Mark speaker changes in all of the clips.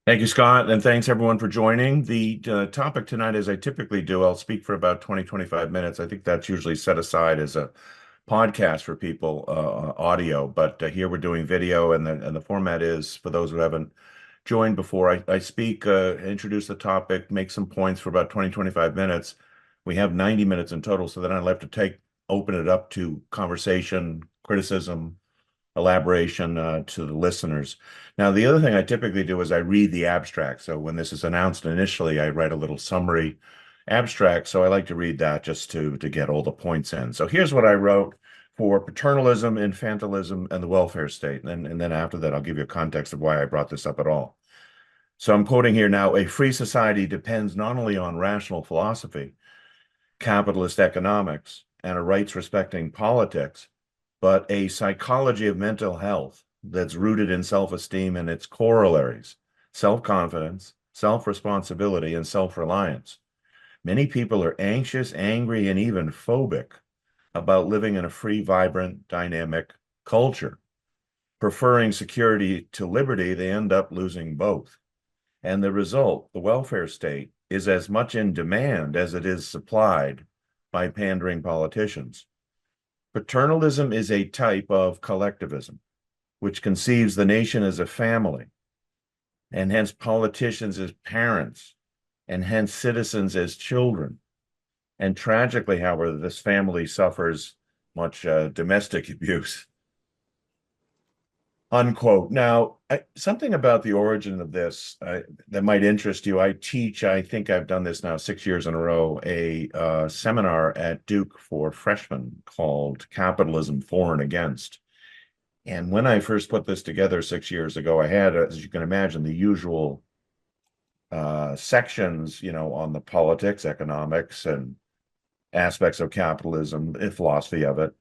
Speaker 1: Thank you, Scott, and thanks everyone for joining. The topic tonight, as I typically do, I'll speak for about 20, 25 minutes. I think that's usually set aside as a podcast for people, audio, but here we're doing video, and the format is, for those who haven't joined before, I speak, introduce the topic, make some points for about 20, 25 minutes. We have 90 minutes in total, so then I'll have to open it up to conversation, criticism, elaboration to the listeners. Now, the other thing I typically do is I read the abstract. So when this is announced initially, I write a little summary abstract. So I like to read that just to get all the points in. So here's what I wrote for paternalism, infantilism, and the welfare state. And then after that, I'll give you a context of why I brought this up at all. So I'm quoting here now: a free society depends not only on rational philosophy, capitalist economics, and a rights-respecting politics, but a psychology of mental health that's rooted in self-esteem and its corollaries: self-confidence, self-responsibility, and self-reliance. Many people are anxious, angry, and even phobic about living in a free, vibrant, dynamic culture. Preferring security to liberty, they end up losing both. And the result, the welfare state, is as much in demand as it is supplied by pandering politicians. Paternalism is a type of collectivism, which conceives the nation as a family, and hence politicians as parents, and hence citizens as children. And tragically, however, this family suffers much domestic abuse. Unquote. Now, something about the origin of this that might interest you. I think I've done this now 6 years in a row, a seminar at Duke for freshmen called Capitalism For and Against. And when I first put this together 6 years ago, I had, as you can imagine, the usual sections, on the politics, economics, and aspects of capitalism, philosophy of it.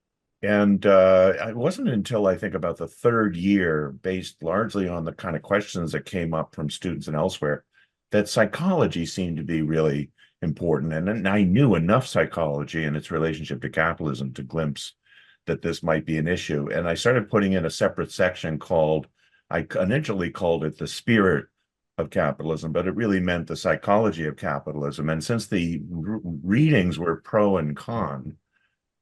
Speaker 1: And it wasn't until I think about the third year, based largely on the kind of questions that came up from students and elsewhere, that psychology seemed to be really important. And I knew enough psychology and its relationship to capitalism to glimpse that this might be an issue. And I started putting in a separate section I initially called it the spirit of capitalism, but it really meant the psychology of capitalism. And since the readings were pro and con,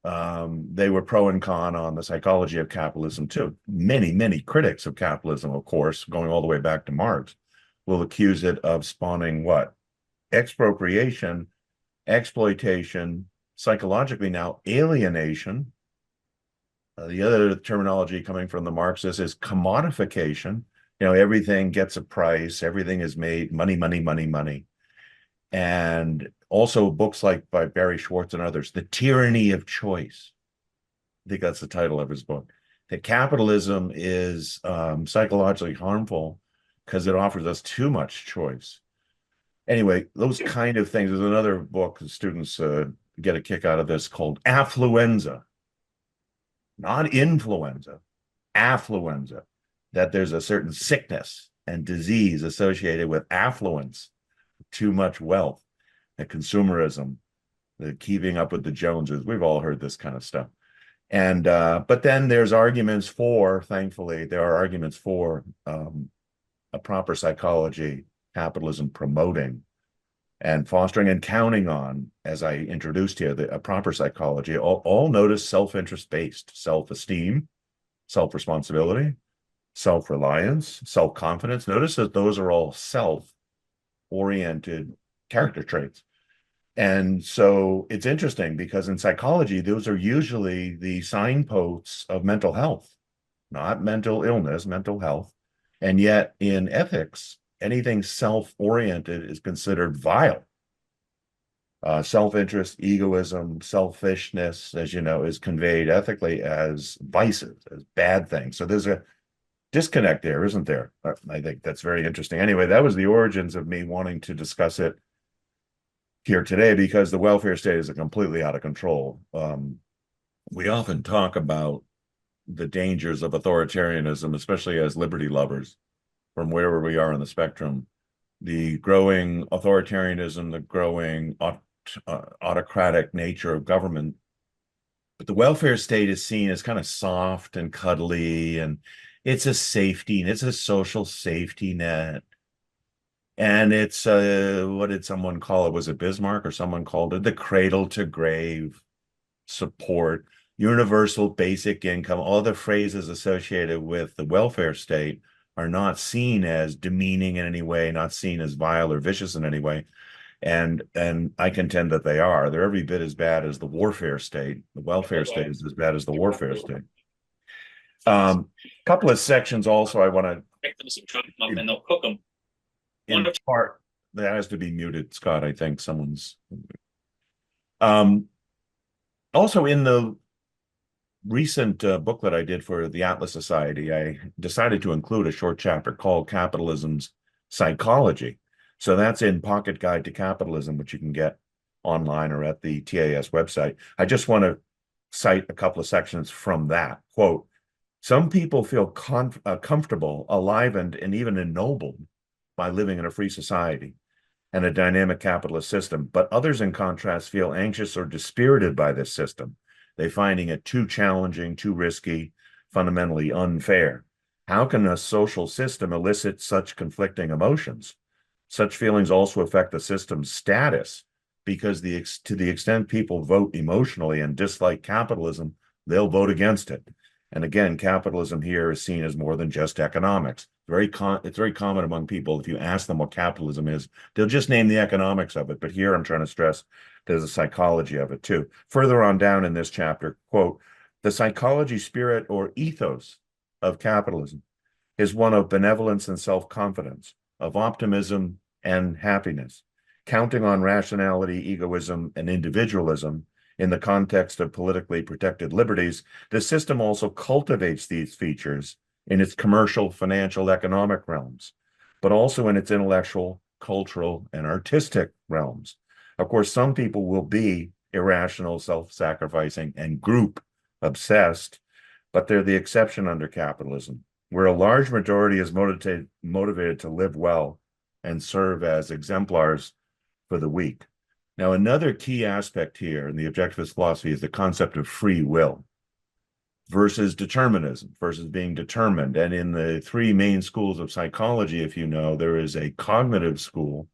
Speaker 1: they were pro and con on the psychology of capitalism too. Many, many critics of capitalism, of course, going all the way back to Marx, will accuse it of spawning what? Expropriation, exploitation, psychologically now alienation. The other terminology coming from the Marxists is commodification. Everything gets a price, everything is made money, money, money, money. And also books like by Barry Schwartz and others, The Tyranny of Choice. I think that's the title of his book. That capitalism is psychologically harmful because it offers us too much choice. Anyway, those kind of things. There's another book that students get a kick out of this called Affluenza. Not influenza, affluenza, that there's a certain sickness and disease associated with affluence, too much wealth, and consumerism, the keeping up with the Joneses. We've all heard this kind of stuff. And but then there's arguments for, thankfully, there are arguments for a proper psychology, capitalism promoting and fostering and counting on, as I introduced here, a proper psychology, all notice self-interest based, self-esteem, self-responsibility, self-reliance, self-confidence. Notice that those are all self-oriented character traits. And so it's interesting because in psychology, those are usually the signposts of mental health, not mental illness, mental health. And yet in ethics, anything self-oriented is considered vile. Self-interest, egoism, selfishness, as you know, is conveyed ethically as vices, as bad things. So there's a disconnect there, isn't there? I think that's very interesting. Anyway, that was the origins of me wanting to discuss it here today, because the welfare state is completely out of control. We often talk about the dangers of authoritarianism, especially as liberty lovers, from wherever we are on the spectrum. The growing authoritarianism, the growing autocratic nature of government. But the welfare state is seen as kind of soft and cuddly, and it's a safety, and it's a social safety net. And it's what did someone call it? Was it Bismarck or someone called it the cradle to grave support, universal basic income? All the phrases associated with the welfare state are not seen as demeaning in any way, not seen as vile or vicious in any way. And I contend that they are. They're every bit as bad as the warfare state. The welfare state is as bad as the warfare state. Couple of sections also I want to
Speaker 2: Pick them some chop them up and they'll cook them.
Speaker 1: in part that has to be muted, Scott. I think someone's um also in the recent booklet I did for the Atlas Society, I decided to include a short chapter called Capitalism's Psychology. So that's in Pocket Guide to Capitalism, which you can get online or at the TAS website. I just want to cite a couple of sections from that. Quote, some people feel comfortable, enlivened, and even ennobled by living in a free society and a dynamic capitalist system, but others, in contrast, feel anxious or dispirited by this system. They finding it too challenging, too risky, fundamentally unfair. How can a social system elicit such conflicting emotions? Such feelings also affect the system's status because to the extent people vote emotionally and dislike capitalism, they'll vote against it. And again, capitalism here is seen as more than just economics. It's very common among people. If you ask them what capitalism is, they'll just name the economics of it. But here I'm trying to stress there's a psychology of it too. Further on down in this chapter, quote, the psychology, spirit, or ethos of capitalism is one of benevolence and self-confidence, of optimism and happiness, counting on rationality, egoism, and individualism in the context of politically protected liberties. The system also cultivates these features in its commercial, financial, economic realms, but also in its intellectual, cultural, and artistic realms. Of course, some people will be irrational, self-sacrificing, and group obsessed, but they're the exception under capitalism, where a large majority is motivated to live well and serve as exemplars for the weak. Now, another key aspect here in the objectivist philosophy is the concept of free will versus determinism, versus being determined. And in the three main schools of psychology, if you know, there is a cognitive school.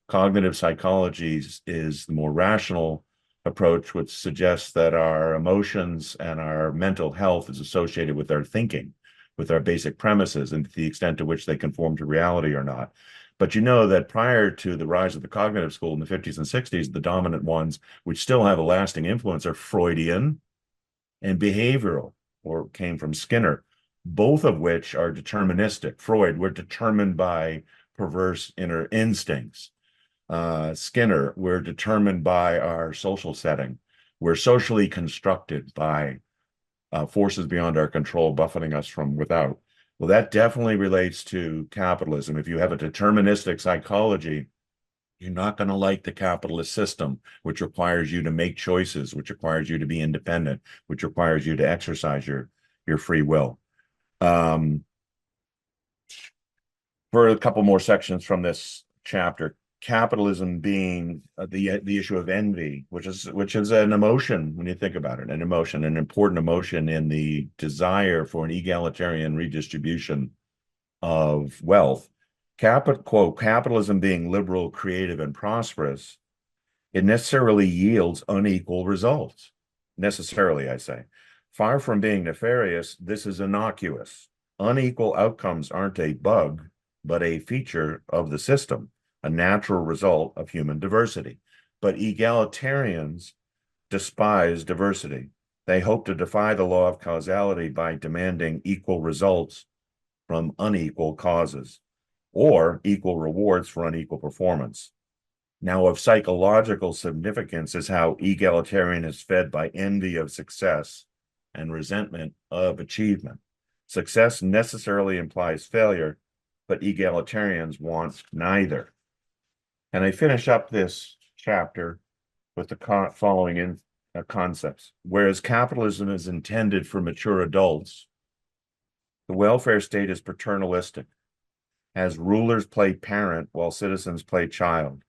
Speaker 1: Cognitive psychology is the more rational approach, which suggests that our emotions and our mental health is associated with our thinking, with our basic premises, and to the extent to which they conform to reality or not. But you know that prior to the rise of the cognitive school in the 50s and 60s, the dominant ones, which still have a lasting influence, are Freudian and behavioral, or came from Skinner, both of which are deterministic. Freud, we're determined by perverse inner instincts. Skinner, we're determined by our social setting. We're socially constructed by forces beyond our control, buffeting us from without. Well, that definitely relates to capitalism. If you have a deterministic psychology, you're not going to like the capitalist system, which requires you to make choices, which requires you to be independent, which requires you to exercise your free will. For a couple more sections from this chapter, capitalism being the issue of envy, which is an emotion when you think about it, an emotion, an important emotion in the desire for an egalitarian redistribution of wealth. Quote, capitalism being liberal, creative, and prosperous, it necessarily yields unequal results. Necessarily, I say. Far from being nefarious, this is innocuous. Unequal outcomes aren't a bug, but a feature of the system, a natural result of human diversity. But egalitarians despise diversity. They hope to defy the law of causality by demanding equal results from unequal causes or equal rewards for unequal performance. Now, of psychological significance is how egalitarian is fed by envy of success and resentment of achievement. Success necessarily implies failure, but egalitarians want neither. And I finish up this chapter with the following concepts. Whereas capitalism is intended for mature adults, the welfare state is paternalistic, as rulers play parent while citizens play child.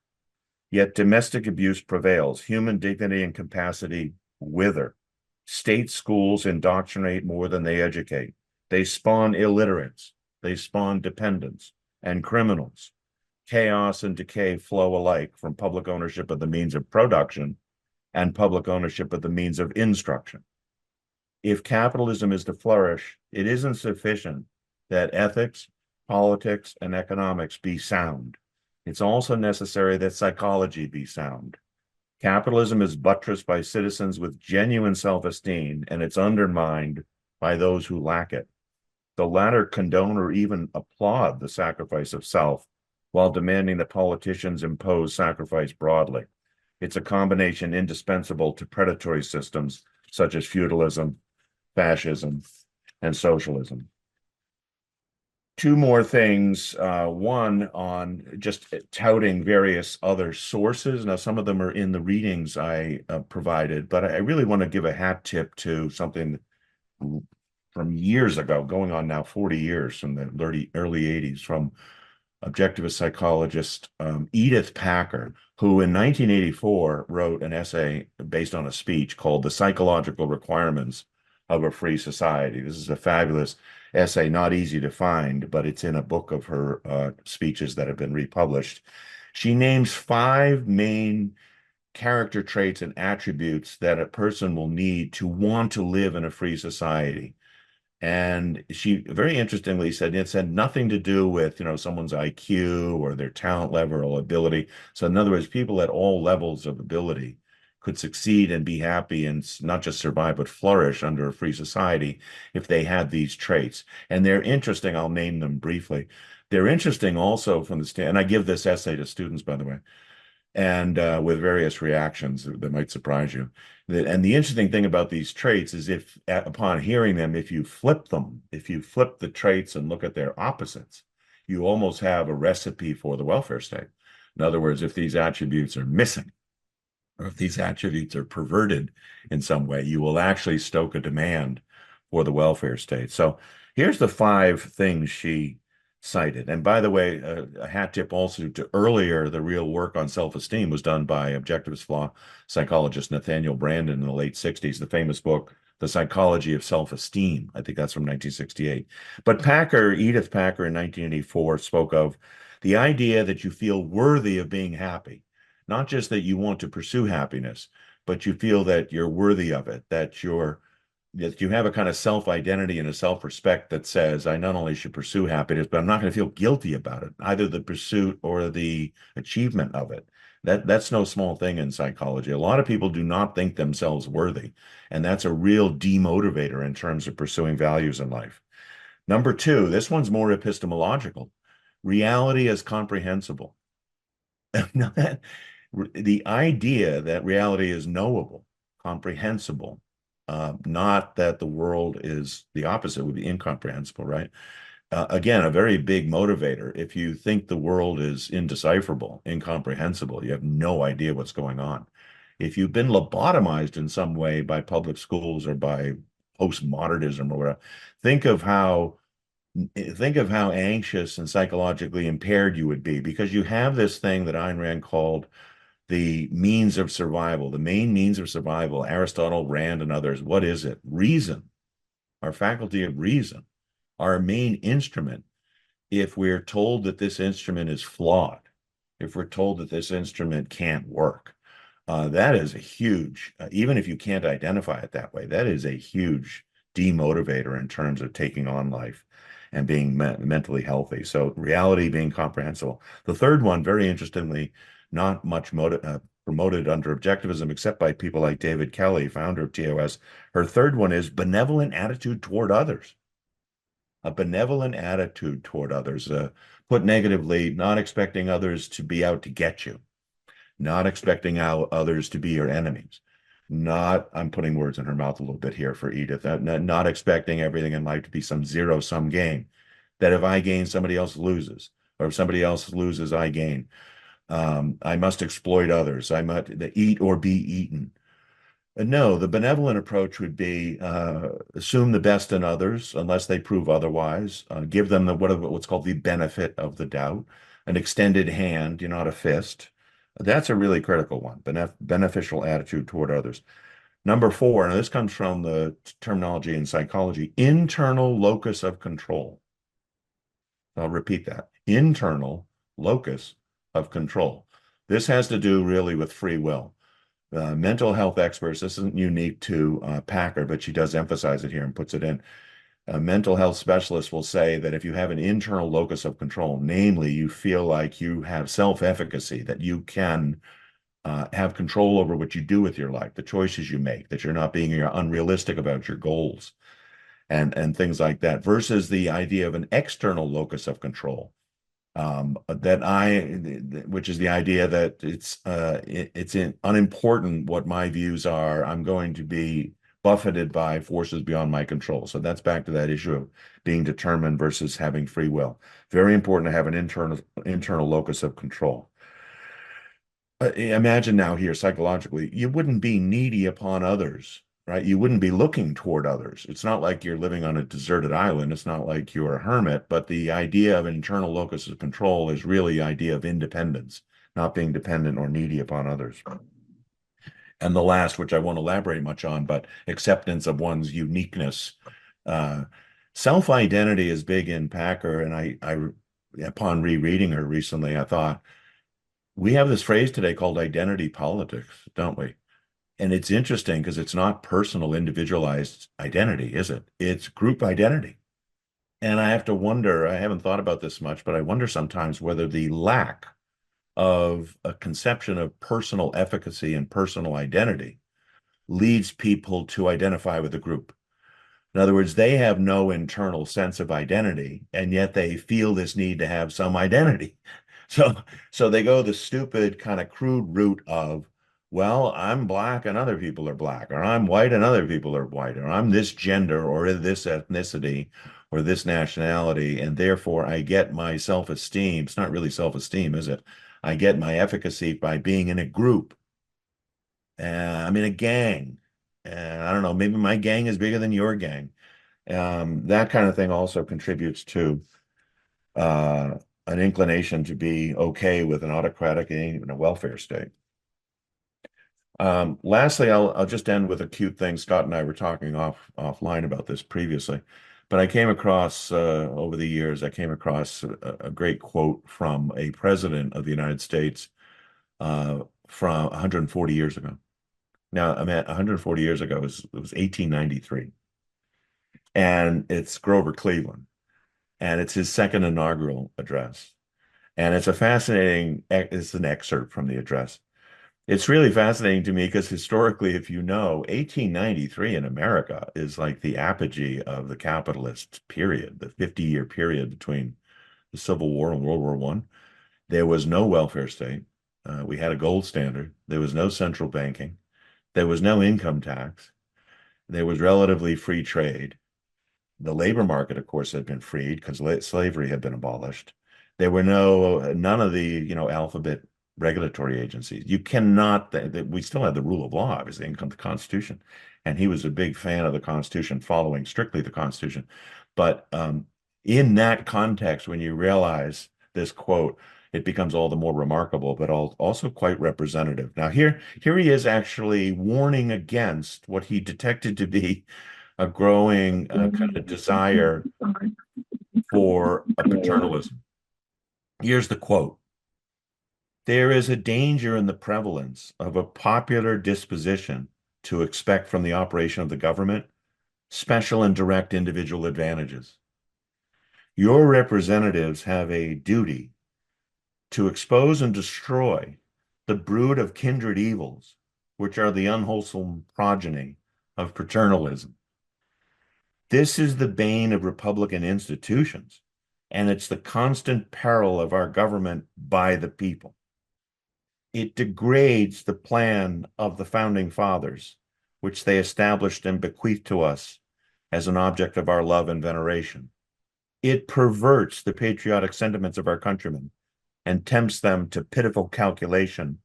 Speaker 1: Yet domestic abuse prevails. Human dignity and capacity wither. State schools indoctrinate more than they educate. They spawn illiterates. They spawn dependents and criminals. chaos and decay flow alike from public ownership of the means of production and public ownership of the means of instruction. If capitalism is to flourish, it isn't sufficient that ethics, politics, and economics be sound. It's also necessary that psychology be sound. Capitalism is buttressed by citizens with genuine self-esteem, and it's undermined by those who lack it. The latter condone or even applaud the sacrifice of self, while demanding that politicians impose sacrifice broadly. It's a combination indispensable to predatory systems such as feudalism, fascism, and socialism. Two more things. One on just touting various other sources. Now, some of them are in the readings I provided, but I really want to give a hat tip to something from years ago, going on now 40 years, from the early 80s, from objectivist psychologist Edith Packer, who in 1984 wrote an essay based on a speech called The Psychological Requirements of a Free Society. This is a fabulous essay, not easy to find, but it's in a book of her speeches that have been republished. She names 5 main character traits and attributes that a person will need to want to live in a free society. And she very interestingly said it had nothing to do with, someone's IQ or their talent level or ability. So in other words, people at all levels of ability could succeed and be happy and not just survive, but flourish under a free society if they had these traits. And they're interesting. I'll name them briefly. They're interesting also from the stand, and I give this essay to students, by the way, and with various reactions that might surprise you. And the interesting thing about these traits is if upon hearing them, if you flip the traits and look at their opposites, you almost have a recipe for the welfare state. In other words, if these attributes are missing, or if these attributes are perverted in some way, you will actually stoke a demand for the welfare state. So here's the 5 things she cited. And by the way, a hat tip also to earlier, the real work on self-esteem was done by objectivist psychologist Nathaniel Branden in the late 60s, the famous book, The Psychology of Self-Esteem. I think that's from 1968. But Edith Packer in 1984 spoke of the idea that you feel worthy of being happy, not just that you want to pursue happiness, but you feel that you're worthy of it, that you have a kind of self-identity and a self-respect that says, I not only should pursue happiness, but I'm not going to feel guilty about it, either the pursuit or the achievement of it. That's no small thing in psychology. A lot of people do not think themselves worthy, and that's a real demotivator in terms of pursuing values in life. Number 2, this one's more epistemological. Reality is comprehensible. The idea that reality is knowable, comprehensible, not that the world is the opposite, would be incomprehensible, right? Again, a very big motivator. If you think the world is indecipherable, incomprehensible, you have no idea what's going on. If you've been lobotomized in some way by public schools or by postmodernism or whatever, think of how anxious and psychologically impaired you would be, because you have this thing that Ayn Rand called the means of survival, the main means of survival. Aristotle, Rand, and others. What is it? Reason, our faculty of reason, our main instrument. If we're told that this instrument is flawed, if we're told that this instrument can't work, that is a huge, even if you can't identify it that way, that is a huge demotivator in terms of taking on life and being mentally healthy. So reality being comprehensible. The third one, very interestingly, not much promoted under objectivism, except by people like David Kelly, founder of TOS. Her third one is benevolent attitude toward others. A benevolent attitude toward others. Put negatively, not expecting others to be out to get you, not expecting others to be your enemies. I'm putting words in her mouth a little bit here for Edith, not expecting everything in life to be some zero-sum game, that if I gain, somebody else loses, or if somebody else loses, I gain. I must exploit others. I must eat or be eaten. No, the benevolent approach would be assume the best in others unless they prove otherwise. Give them what's called the benefit of the doubt, an extended hand, not a fist. That's a really critical one, beneficial attitude toward others. Number 4, and this comes from the terminology in psychology, internal locus of control. I'll repeat that. Internal locus of control. This has to do really with free will. Mental health experts, this isn't unique to Packer, but she does emphasize it here and puts it in. A mental health specialist will say that if you have an internal locus of control, namely, you feel like you have self-efficacy, that you can have control over what you do with your life, the choices you make, that you're not being unrealistic about your goals and things like that, versus the idea of an external locus of control. Which is the idea that it's unimportant what my views are. I'm going to be buffeted by forces beyond my control. So that's back to that issue of being determined versus having free will. Very important to have an internal locus of control. Imagine now here psychologically, you wouldn't be needy upon others, right? You wouldn't be looking toward others. It's not like you're living on a deserted island. It's not like you're a hermit, but the idea of an internal locus of control is really the idea of independence, not being dependent or needy upon others. And the last, which I won't elaborate much on, but acceptance of one's uniqueness. Self-identity is big in Packer, and I upon rereading her recently, I thought, we have this phrase today called identity politics, don't we? And it's interesting because it's not personal, individualized identity, is it? It's group identity. And I have to wonder, I haven't thought about this much, but I wonder sometimes whether the lack of a conception of personal efficacy and personal identity leads people to identify with a group. In other words, they have no internal sense of identity, and yet they feel this need to have some identity. So, so they go the stupid kind of crude route of, well, I'm black and other people are black, or I'm white and other people are white, or I'm this gender or this ethnicity or this nationality, and therefore I get my self-esteem. It's not really self-esteem, is it? I get my efficacy by being in a group. I'm in a gang. I don't know, maybe my gang is bigger than your gang. That kind of thing also contributes to uh, an inclination to be okay with an autocratic and even a welfare state. Lastly, I'll just end with a cute thing. Scott and I were talking offline about this previously, but I came across over the years, I came across a great quote from a president of the United States from 140 years ago. Now, I mean, 140 years ago, it was 1893. And it's Grover Cleveland. And it's his second inaugural address. And it's an excerpt from the address. It's really fascinating to me because historically, if you know, 1893 in America is like the apogee of the capitalist period, the 50-year period between the Civil War and World War I. There was no welfare state. We had a gold standard. There was no central banking. There was no income tax. There was relatively free trade. The labor market, of course, had been freed because slavery had been abolished. There were none of the, alphabet regulatory agencies. You cannot, we still had the rule of law, obviously, in the Constitution. And he was a big fan of the Constitution, following strictly the Constitution. But in that context, when you realize this quote, it becomes all the more remarkable, but also quite representative. Now, here he is actually warning against what he detected to be a growing kind of desire for a paternalism. Here's the quote. There is a danger in the prevalence of a popular disposition to expect from the operation of the government special and direct individual advantages. Your representatives have a duty to expose and destroy the brood of kindred evils, which are the unwholesome progeny of paternalism. This is the bane of Republican institutions, and it's the constant peril of our government by the people. It degrades the plan of the founding fathers, which they established and bequeathed to us as an object of our love and veneration. It perverts the patriotic sentiments of our countrymen and tempts them to pitiful calculation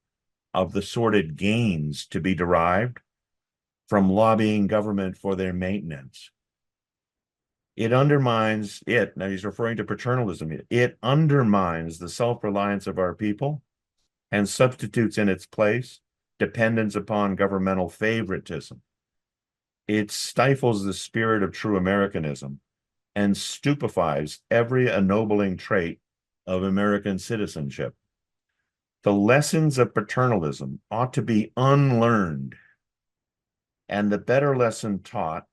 Speaker 1: of the sordid gains to be derived from lobbying government for their maintenance. It undermines now he's referring to paternalism, it undermines the self-reliance of our people and substitutes in its place dependence upon governmental favoritism. It stifles the spirit of true Americanism and stupefies every ennobling trait of American citizenship. The lessons of paternalism ought to be unlearned, and the better lesson taught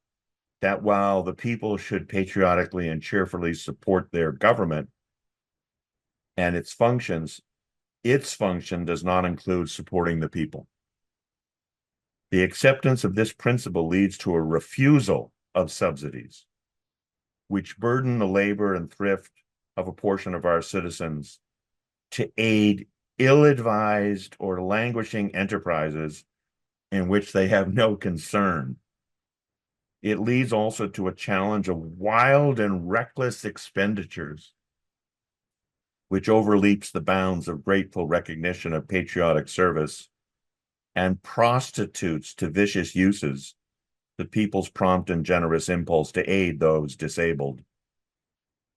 Speaker 1: that while the people should patriotically and cheerfully support their government and its function does not include supporting the people. The acceptance of this principle leads to a refusal of subsidies, which burden the labor and thrift of a portion of our citizens to aid ill-advised or languishing enterprises in which they have no concern. It leads also to a challenge of wild and reckless expenditures, which overleaps the bounds of grateful recognition of patriotic service and prostitutes to vicious uses the people's prompt and generous impulse to aid those disabled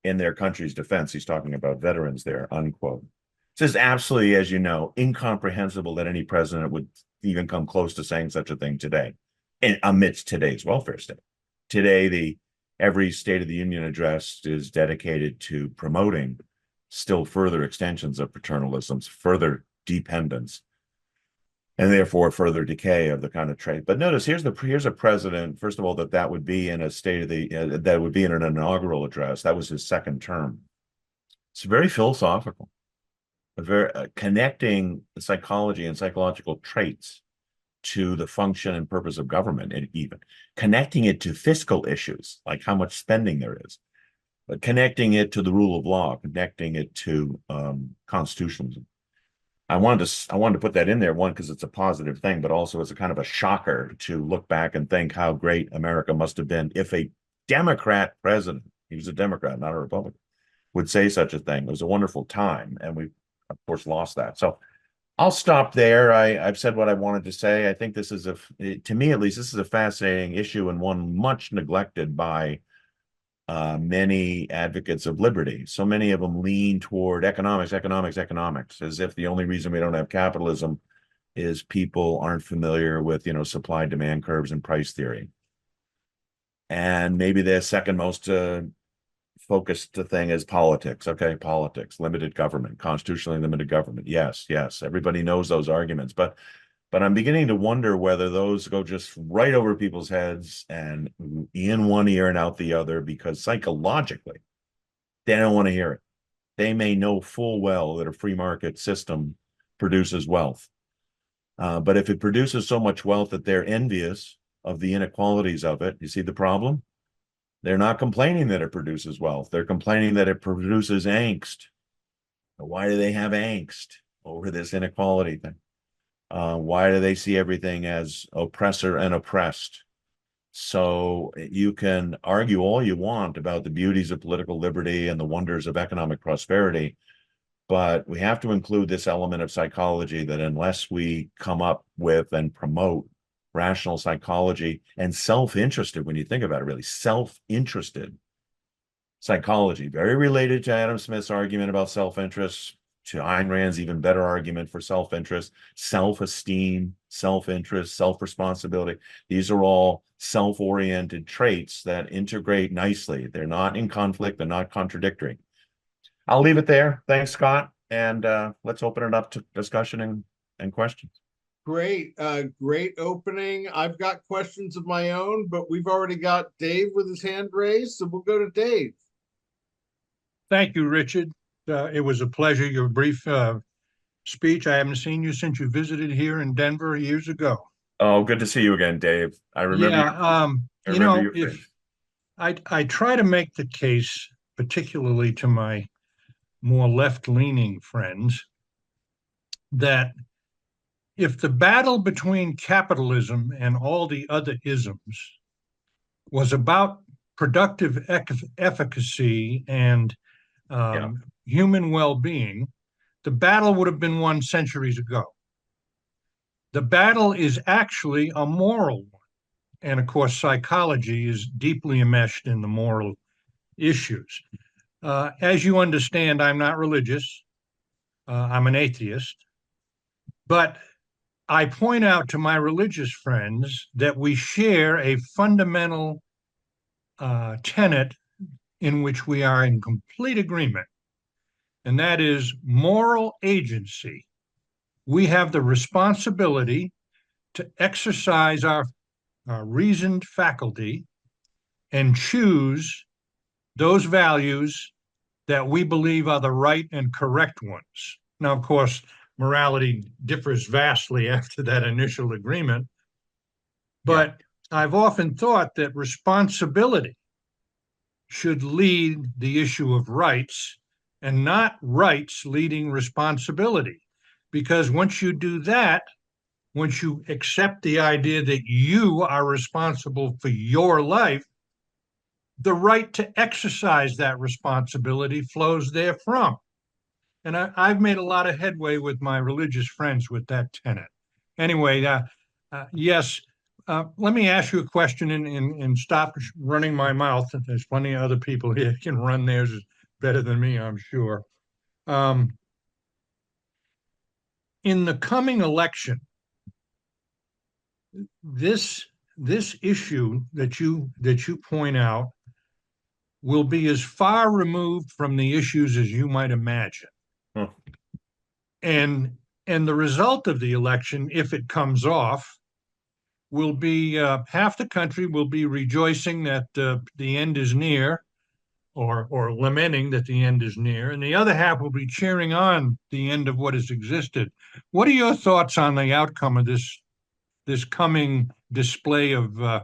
Speaker 1: in their country's defense. He's talking about veterans there, unquote. This is absolutely, as you know, incomprehensible that any president would even come close to saying such a thing today, amidst today's welfare state. Today, every State of the Union address is dedicated to promoting still further extensions of paternalism's further dependence, and therefore further decay of the kind of trade. But notice here's a president, first of all, that would be in a state of the that would be in an inaugural address. That was his second term. It's very philosophical, very connecting the psychology and psychological traits to the function and purpose of government, and even connecting it to fiscal issues like how much spending there is, but connecting it to the rule of law, connecting it to constitutionalism. I wanted to put that in there, one, because it's a positive thing, but also it's a kind of a shocker to look back and think how great America must have been if a Democrat president, he was a Democrat, not a Republican, would say such a thing. It was a wonderful time, and we, of course, lost that. So I'll stop there. I've said what I wanted to say. I think this is to me at least, this is a fascinating issue and one much neglected by many advocates of liberty. So many of them lean toward economics, as if the only reason we don't have capitalism is people aren't familiar with, supply demand curves and price theory. And maybe their second most focused thing is politics. Okay, politics, limited government, constitutionally limited government. Yes, everybody knows those arguments, but I'm beginning to wonder whether those go just right over people's heads and in one ear and out the other, because psychologically, they don't want to hear it. They may know full well that a free market system produces wealth. But if it produces so much wealth that they're envious of the inequalities of it, you see the problem? They're not complaining that it produces wealth. They're complaining that it produces angst. Why do they have angst over this inequality thing? Why do they see everything as oppressor and oppressed? So you can argue all you want about the beauties of political liberty and the wonders of economic prosperity, but we have to include this element of psychology that unless we come up with and promote rational psychology and self-interested, when you think about it, really self-interested psychology, very related to Adam Smith's argument about self-interest, to Ayn Rand's even better argument for self-interest, self-esteem, self-interest, self-responsibility. These are all self-oriented traits that integrate nicely. They're not in conflict, they're not contradictory. I'll leave it there. Thanks, Scott. And let's open it up to discussion and questions.
Speaker 3: Great, great opening. I've got questions of my own, but we've already got Dave with his hand raised, so we'll go to Dave.
Speaker 4: Thank you, Richard. It was a pleasure, your brief speech. I haven't seen you since you visited here in Denver years ago.
Speaker 1: Oh, good to see you again, Dave. I remember.
Speaker 4: Yeah, if I try to make the case, particularly to my more left-leaning friends, that if the battle between capitalism and all the other isms was about productive efficacy and human well-being, the battle would have been won centuries ago. The battle is actually a moral one. And of course, psychology is deeply enmeshed in the moral issues. As you understand, I'm not religious. I'm an atheist. But I point out to my religious friends that we share a fundamental tenet in which we are in complete agreement, and that is moral agency. We have the responsibility to exercise our reasoned faculty and choose those values that we believe are the right and correct ones. Now, of course, morality differs vastly after that initial agreement, but I've often thought that responsibility should lead the issue of rights and not rights leading responsibility. Because once you do that, once you accept the idea that you are responsible for your life, the right to exercise that responsibility flows therefrom. And I've made a lot of headway with my religious friends with that tenet. Anyway, yes, let me ask you a question and stop running my mouth. There's plenty of other people here who can run theirs better than me, I'm sure. In the coming election, this issue that you point out will be as far removed from the issues as you might imagine.
Speaker 1: Huh.
Speaker 4: And the result of the election, if it comes off, will be half the country will be rejoicing that the end is near, or lamenting that the end is near, and the other half will be cheering on the end of what has existed. What are your thoughts on the outcome of this coming display of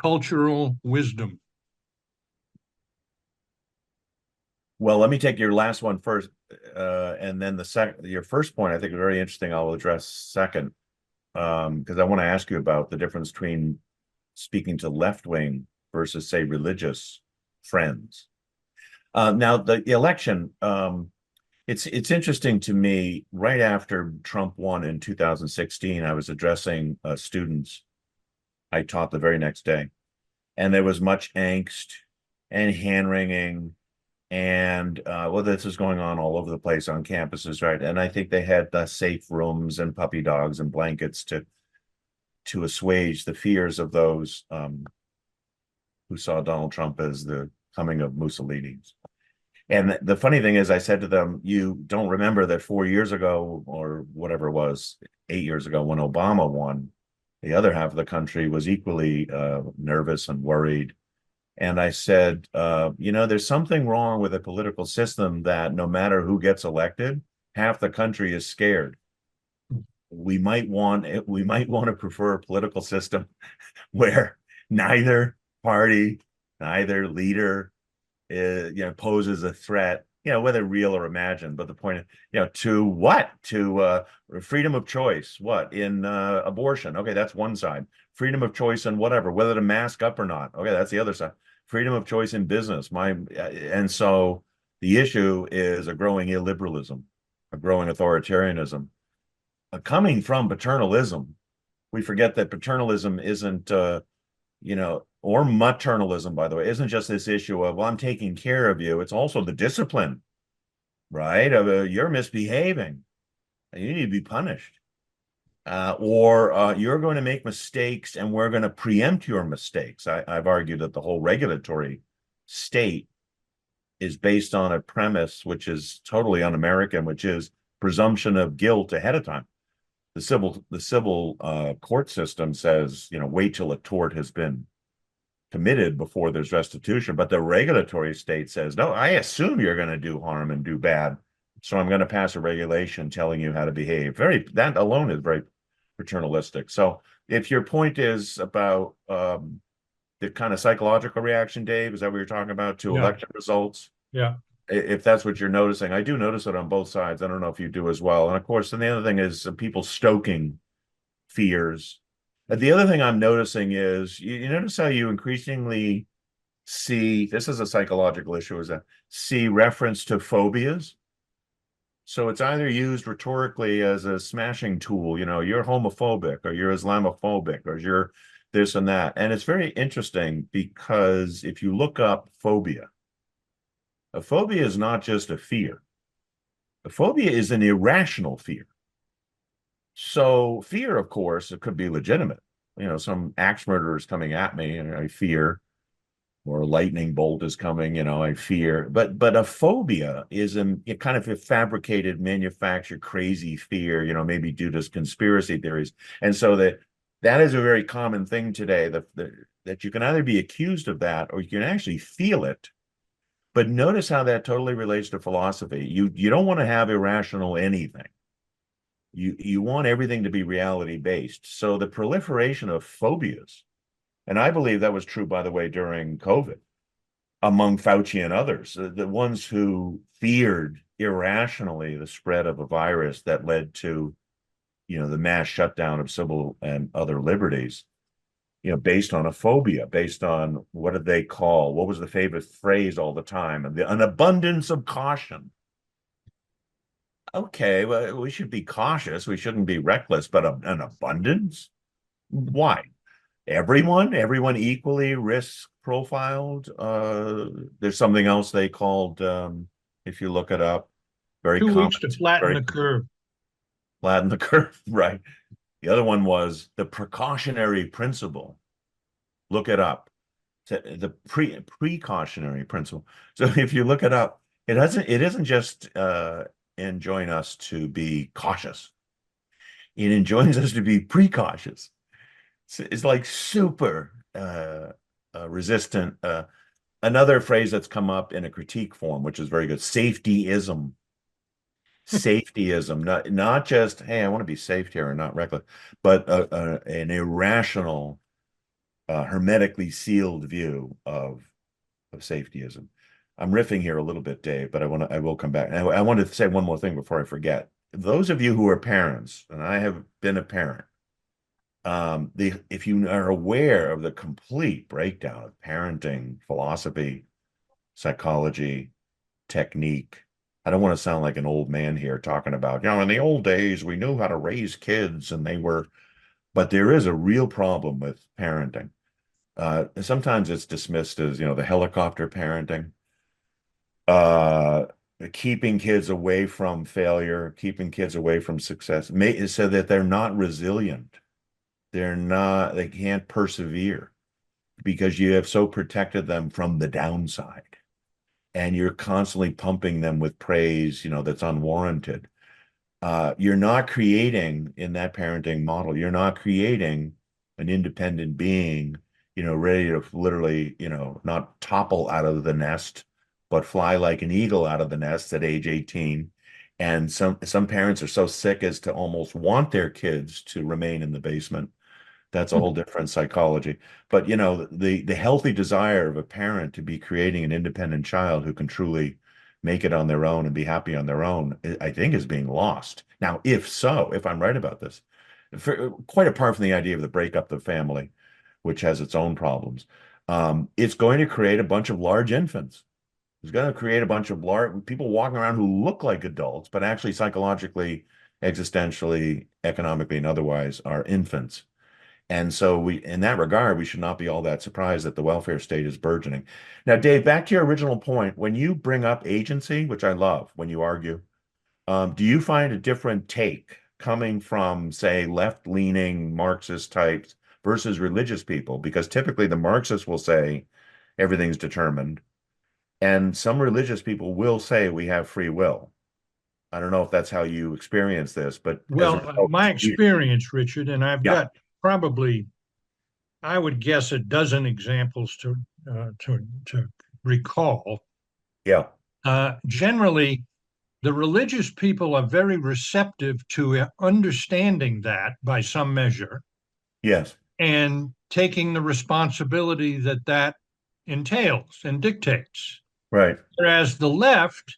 Speaker 4: cultural wisdom?
Speaker 1: Well, let me take your last one first, and then your first point I think is very interesting. I'll address second, because I want to ask you about the difference between speaking to left-wing versus, say, religious friends. Now, the election, it's interesting to me. Right after Trump won in 2016, I was addressing students I taught the very next day, and there was much angst and hand-wringing. And well, this is going on all over the place on campuses, right? And I think they had the safe rooms and puppy dogs and blankets to assuage the fears of those who saw Donald Trump as the coming of Mussolini. And the funny thing is, I said to them, you don't remember that 4 years ago, or whatever it was, 8 years ago, when Obama won, the other half of the country was equally nervous and worried. And I said, there's something wrong with a political system that no matter who gets elected, half the country is scared. We might want to prefer a political system where neither party, neither leader, poses a threat, whether real or imagined. But the point, to what? To freedom of choice. What? In abortion? Okay, that's one side. Freedom of choice in whatever, whether to mask up or not. Okay, that's the other side. Freedom of choice in business. And so the issue is a growing illiberalism, a growing authoritarianism. Coming from paternalism, we forget that paternalism isn't, or maternalism, by the way, isn't just this issue of, well, I'm taking care of you. It's also the discipline, right? Of you're misbehaving. You need to be punished. Or you're going to make mistakes and we're going to preempt your mistakes. I've argued that the whole regulatory state is based on a premise which is totally un-American, which is presumption of guilt ahead of time. The civil court system says, wait till a tort has been committed before there's restitution. But the regulatory state says, no, I assume you're going to do harm and do bad, so I'm going to pass a regulation telling you how to behave. That alone is very paternalistic. So if your point is about the kind of psychological reaction, Dave, is that what you're talking about to election results?
Speaker 4: Yeah.
Speaker 1: If that's what you're noticing, I do notice it on both sides. I don't know if you do as well. And of course, then the other thing is people stoking fears. The other thing I'm noticing is you notice how you increasingly see, this is a psychological issue, is that see reference to phobias. So it's either used rhetorically as a smashing tool, you're homophobic or you're Islamophobic or you're this and that. And it's very interesting because if you look up phobia, a phobia is not just a fear. A phobia is an irrational fear. So fear, of course, it could be legitimate. Some axe murderer is coming at me and I fear. or a lightning bolt is coming, I fear. But a phobia is a kind of a fabricated, manufactured, crazy fear, maybe due to conspiracy theories. And so that is a very common thing today, that you can either be accused of that or you can actually feel it. But notice how that totally relates to philosophy. You don't want to have irrational anything. You want everything to be reality based. So the proliferation of phobias, and I believe that was true, by the way, during COVID, among Fauci and others, the ones who feared irrationally the spread of a virus that led to, the mass shutdown of civil and other liberties, based on a phobia, based on what was the favorite phrase all the time? An abundance of caution. Okay, well, we should be cautious. We shouldn't be reckless, but an abundance? Why? Everyone equally risk profiled. There's something else they called, if you look it up, very
Speaker 4: 2 weeks
Speaker 1: common,
Speaker 4: to flatten
Speaker 1: very
Speaker 4: the curve.
Speaker 1: flatten the curve, right? The other one was the precautionary principle. Look it up. The precautionary principle. So if you look it up, it isn't just enjoin us to be cautious. It enjoins us to be precautious. It's like super resistant. Another phrase that's come up in a critique form, which is very good, safetyism. Safetyism, not just, hey, I want to be safe here and not reckless, but an irrational, hermetically sealed view of safetyism. I'm riffing here a little bit, Dave, but I will come back. And I want to say one more thing before I forget. Those of you who are parents, and I have been a parent, if you are aware of the complete breakdown of parenting philosophy, psychology, technique. I don't want to sound like an old man here talking about, in the old days, we knew how to raise kids and but there is a real problem with parenting. Sometimes it's dismissed as, the helicopter parenting, uh, keeping kids away from failure, keeping kids away from success, so that they're not resilient. They can't persevere because you have so protected them from the downside. And you're constantly pumping them with praise, that's unwarranted. You're not creating in that parenting model, you're not creating an independent being, ready to literally, not topple out of the nest, but fly like an eagle out of the nest at age 18. And some parents are so sick as to almost want their kids to remain in the basement. That's a whole different psychology. But the healthy desire of a parent to be creating an independent child who can truly make it on their own and be happy on their own, I think is being lost. Now, if I'm right about this, quite apart from the idea of the breakup of the family, which has its own problems, it's going to create a bunch of large infants. It's going to create a bunch of large people walking around who look like adults, but actually psychologically, existentially, economically, and otherwise are infants. And so in that regard, we should not be all that surprised that the welfare state is burgeoning. Now, Dave, back to your original point, when you bring up agency, which I love when you argue, do you find a different take coming from, say, left-leaning Marxist types versus religious people? Because typically the Marxists will say everything's determined, and some religious people will say we have free will. I don't know if that's how you experience this, but as a
Speaker 4: Well,
Speaker 1: result,
Speaker 4: my experience, Richard, and I've
Speaker 1: yeah,
Speaker 4: got probably, I would guess, a dozen examples to recall.
Speaker 1: yeah,
Speaker 4: Generally, the religious people are very receptive to understanding that by some measure
Speaker 1: yes,
Speaker 4: and taking the responsibility that that entails and dictates.
Speaker 1: right.
Speaker 4: Whereas the left,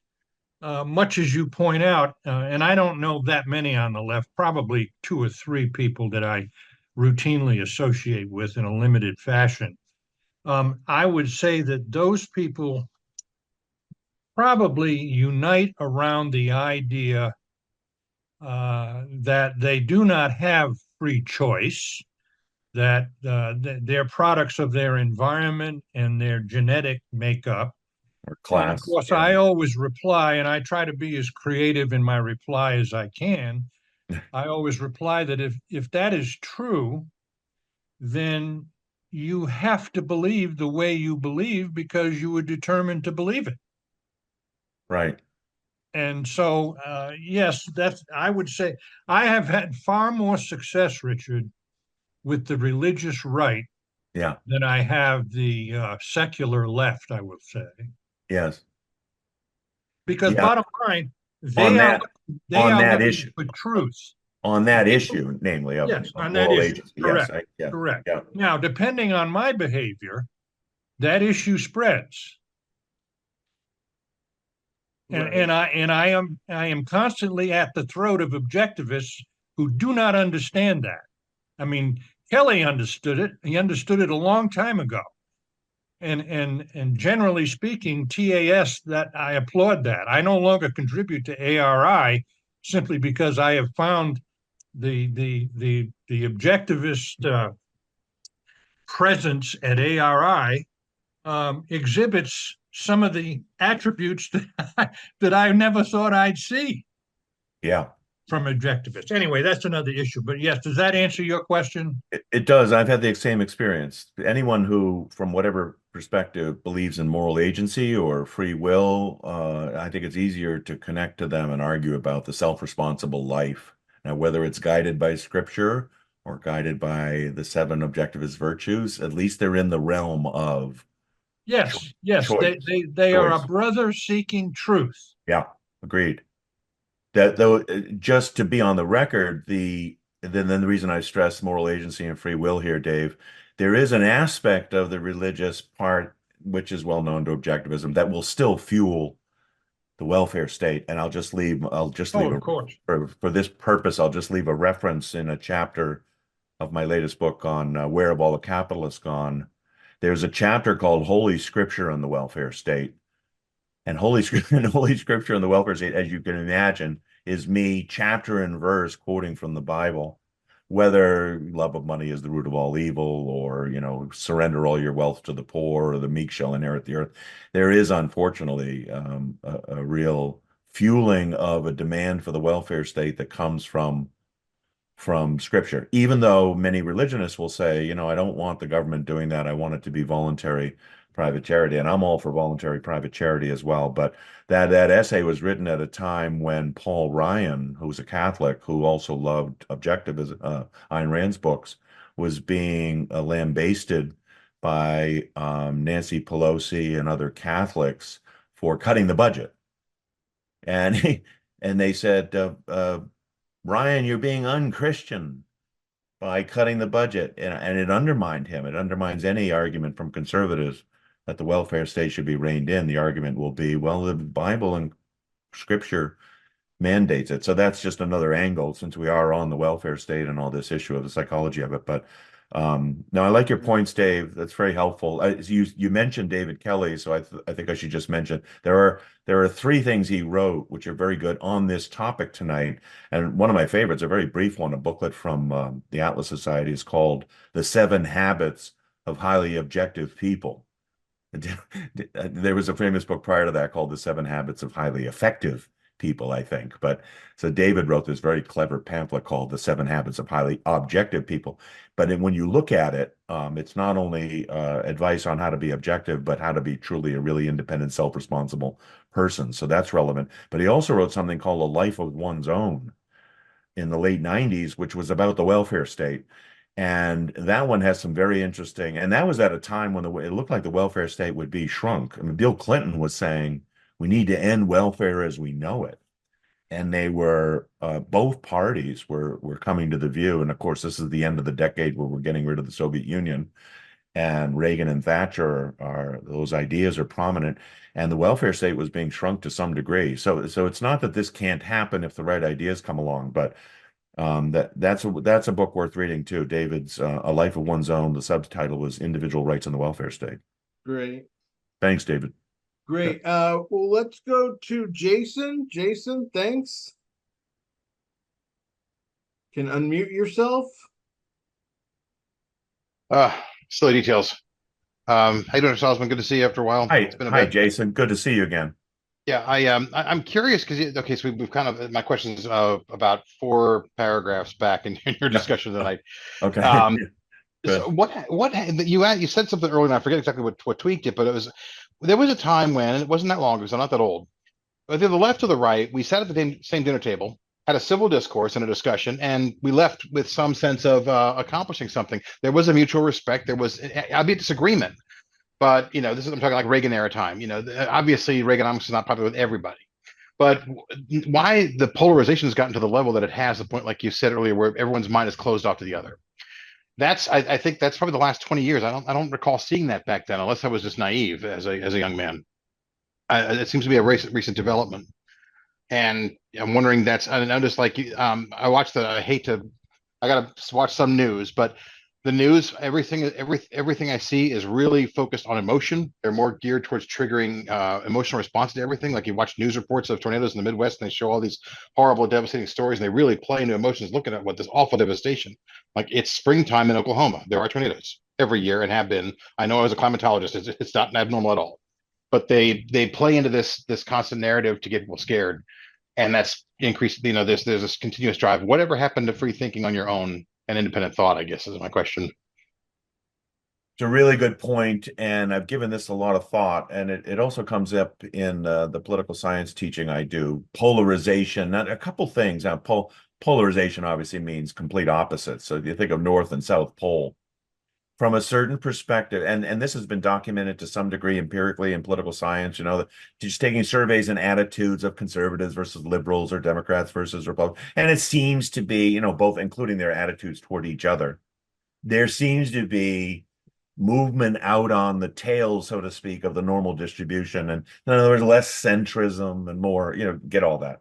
Speaker 4: much as you point out, and I don't know that many on the left, probably two or three people that I routinely associate with in a limited fashion. I would say that those people probably unite around the idea that they do not have free choice, that they're products of their environment and their genetic makeup.
Speaker 1: Or
Speaker 4: And of
Speaker 1: class.
Speaker 4: course,
Speaker 1: Yeah.
Speaker 4: I always reply, and I try to be as creative in my reply as I can. I always reply that if that is true, then you have to believe the way you believe because you were determined to believe it.
Speaker 1: Right.
Speaker 4: And so, yes, I would say I have had far more success, Richard, with the religious right
Speaker 1: Yeah.
Speaker 4: than I have the secular left, I would say.
Speaker 1: Yes.
Speaker 4: Because
Speaker 1: Yeah.
Speaker 4: bottom line,
Speaker 1: On
Speaker 4: they are
Speaker 1: that,
Speaker 4: they
Speaker 1: on
Speaker 4: are
Speaker 1: that
Speaker 4: looking
Speaker 1: issue,
Speaker 4: for truth.
Speaker 1: on that issue, namely
Speaker 4: Yes,
Speaker 1: of
Speaker 4: on that
Speaker 1: moral
Speaker 4: issue.
Speaker 1: agency. Yes.
Speaker 4: Correct.
Speaker 1: Yeah.
Speaker 4: Correct.
Speaker 1: Yeah.
Speaker 4: Now, depending on my behavior, that issue spreads. And I am constantly at the throat of objectivists who do not understand that. I mean, Kelly understood it. He understood it a long time ago. And generally speaking, TAS, that I applaud that. I no longer contribute to ARI simply because I have found the objectivist presence at ARI exhibits some of the attributes that I never thought I'd see
Speaker 1: Yeah.
Speaker 4: from objectivists. Anyway, that's another issue. But yes, does that answer your question?
Speaker 1: It does. I've had the same experience. Anyone who, from whatever perspective, believes in moral agency or free will, I think it's easier to connect to them and argue about the self-responsible life. Now, whether it's guided by scripture or guided by the seven objectivist virtues, at least they're in the realm of
Speaker 4: Yes, yes.
Speaker 1: choice.
Speaker 4: They are a
Speaker 1: Choice.
Speaker 4: brother seeking truth.
Speaker 1: Yeah, agreed. That though, just to be on the record, then the reason I stress moral agency and free will here, Dave, there is an aspect of the religious part which is well known to objectivism that will still fuel the welfare state. And I'll just
Speaker 4: Oh,
Speaker 1: leave
Speaker 4: of course.
Speaker 1: for this purpose, I'll just leave a reference in a chapter of my latest book on Where Have All the Capitalists Gone. There's a chapter called Holy Scripture on the Welfare State. And Holy Scripture and Holy Scripture and the welfare state, as you can imagine, is me chapter and verse quoting from the Bible, whether love of money is the root of all evil, or surrender all your wealth to the poor, or the meek shall inherit the earth. There is unfortunately a real fueling of a demand for the welfare state that comes from scripture, even though many religionists will say, I don't want the government doing that. I want it to be voluntary private charity. And I'm all for voluntary private charity as well. But that essay was written at a time when Paul Ryan, who's a Catholic, who also loved objectivism, Ayn Rand's books, was being lambasted by Nancy Pelosi and other Catholics for cutting the budget. And and they said, Ryan, you're being unchristian by cutting the budget. And it undermined him. It undermines any argument from conservatives that the welfare state should be reined in. The argument will be, well, the Bible and scripture mandates it. So that's just another angle, since we are on the welfare state and all this issue of the psychology of it. But no, I like your points, Dave. That's very helpful. You mentioned David Kelly, so I think I should just mention there are three things he wrote which are very good on this topic tonight. And one of my favorites, a very brief one, a booklet from the Atlas Society, is called "The Seven Habits of Highly Objective People." There was a famous book prior to that called "The Seven Habits of Highly Effective People," I think. But so David wrote this very clever pamphlet called "The Seven Habits of Highly Objective People." But when you look at it, it's not only advice on how to be objective, but how to be truly a really independent, self-responsible person. So that's relevant. But he also wrote something called "A Life of One's Own" in the late 90s, which was about the welfare state. And that one has some very interesting, and that was at a time when it looked like the welfare state would be shrunk. I mean, Bill Clinton was saying, we need to end welfare as we know it. And they were, both parties were coming to the view. And of course, this is the end of the decade where we're getting rid of the Soviet Union. And Reagan and Thatcher those ideas are prominent. And the welfare state was being shrunk to some degree. So it's not that this can't happen if the right ideas come along, but that's a book worth reading too. David's A Life of One's Own. The subtitle was Individual Rights in the Welfare State.
Speaker 3: Great.
Speaker 1: Thanks, David.
Speaker 3: Great. Well, let's go to Jason. Jason, thanks. Can unmute yourself.
Speaker 5: Silly details. How you doing, Salsman? Good to see you after a while.
Speaker 1: Hi,
Speaker 5: It's been a
Speaker 1: hi,
Speaker 5: bit.
Speaker 1: Jason. Good to see you again.
Speaker 5: Yeah, I'm curious because okay, so we've kind of my question is about 4 paragraphs back in your discussion tonight.
Speaker 1: Okay.
Speaker 5: Um, So you said something earlier, and I forget exactly what tweaked it, but there was a time when, and it wasn't that long because I'm not that old. Either the left or the right, we sat at the same dinner table, had a civil discourse and a discussion, and we left with some sense of accomplishing something. There was a mutual respect. There was, albeit disagreement, but I'm talking like Reagan era time. Obviously Reaganomics is not popular with everybody, but why the polarization has gotten to the level that it has, the point like you said earlier, where everyone's mind is closed off to the other. I think that's probably the last 20 years. I don't recall seeing that back then, unless I was just naive as a young man. It seems to be a recent development. And I'm wondering I noticed like I watched I gotta watch some news, but the news, everything I see is really focused on emotion. They're more geared towards triggering emotional response to everything. Like you watch news reports of tornadoes in the Midwest, and they show all these horrible, devastating stories, and they really play into emotions, looking at what this awful devastation. Like it's springtime in Oklahoma. There are tornadoes every year and have been. I know as a climatologist, it's not abnormal at all. But they play into this constant narrative to get people scared, and that's increased. There's this continuous drive. Whatever happened to free thinking on your own and independent thought, I guess, is my question.
Speaker 1: It's a really good point, and I've given this a lot of thought, and it also comes up in the political science teaching I do. Polarization, a couple things. Now, polarization obviously means complete opposites. So if you think of North and South Pole, from a certain perspective, and this has been documented to some degree empirically in political science, just taking surveys and attitudes of conservatives versus liberals or Democrats versus Republicans, and it seems to be, both including their attitudes toward each other. There seems to be movement out on the tail, so to speak, of the normal distribution. And in other words, less centrism and more, get all that.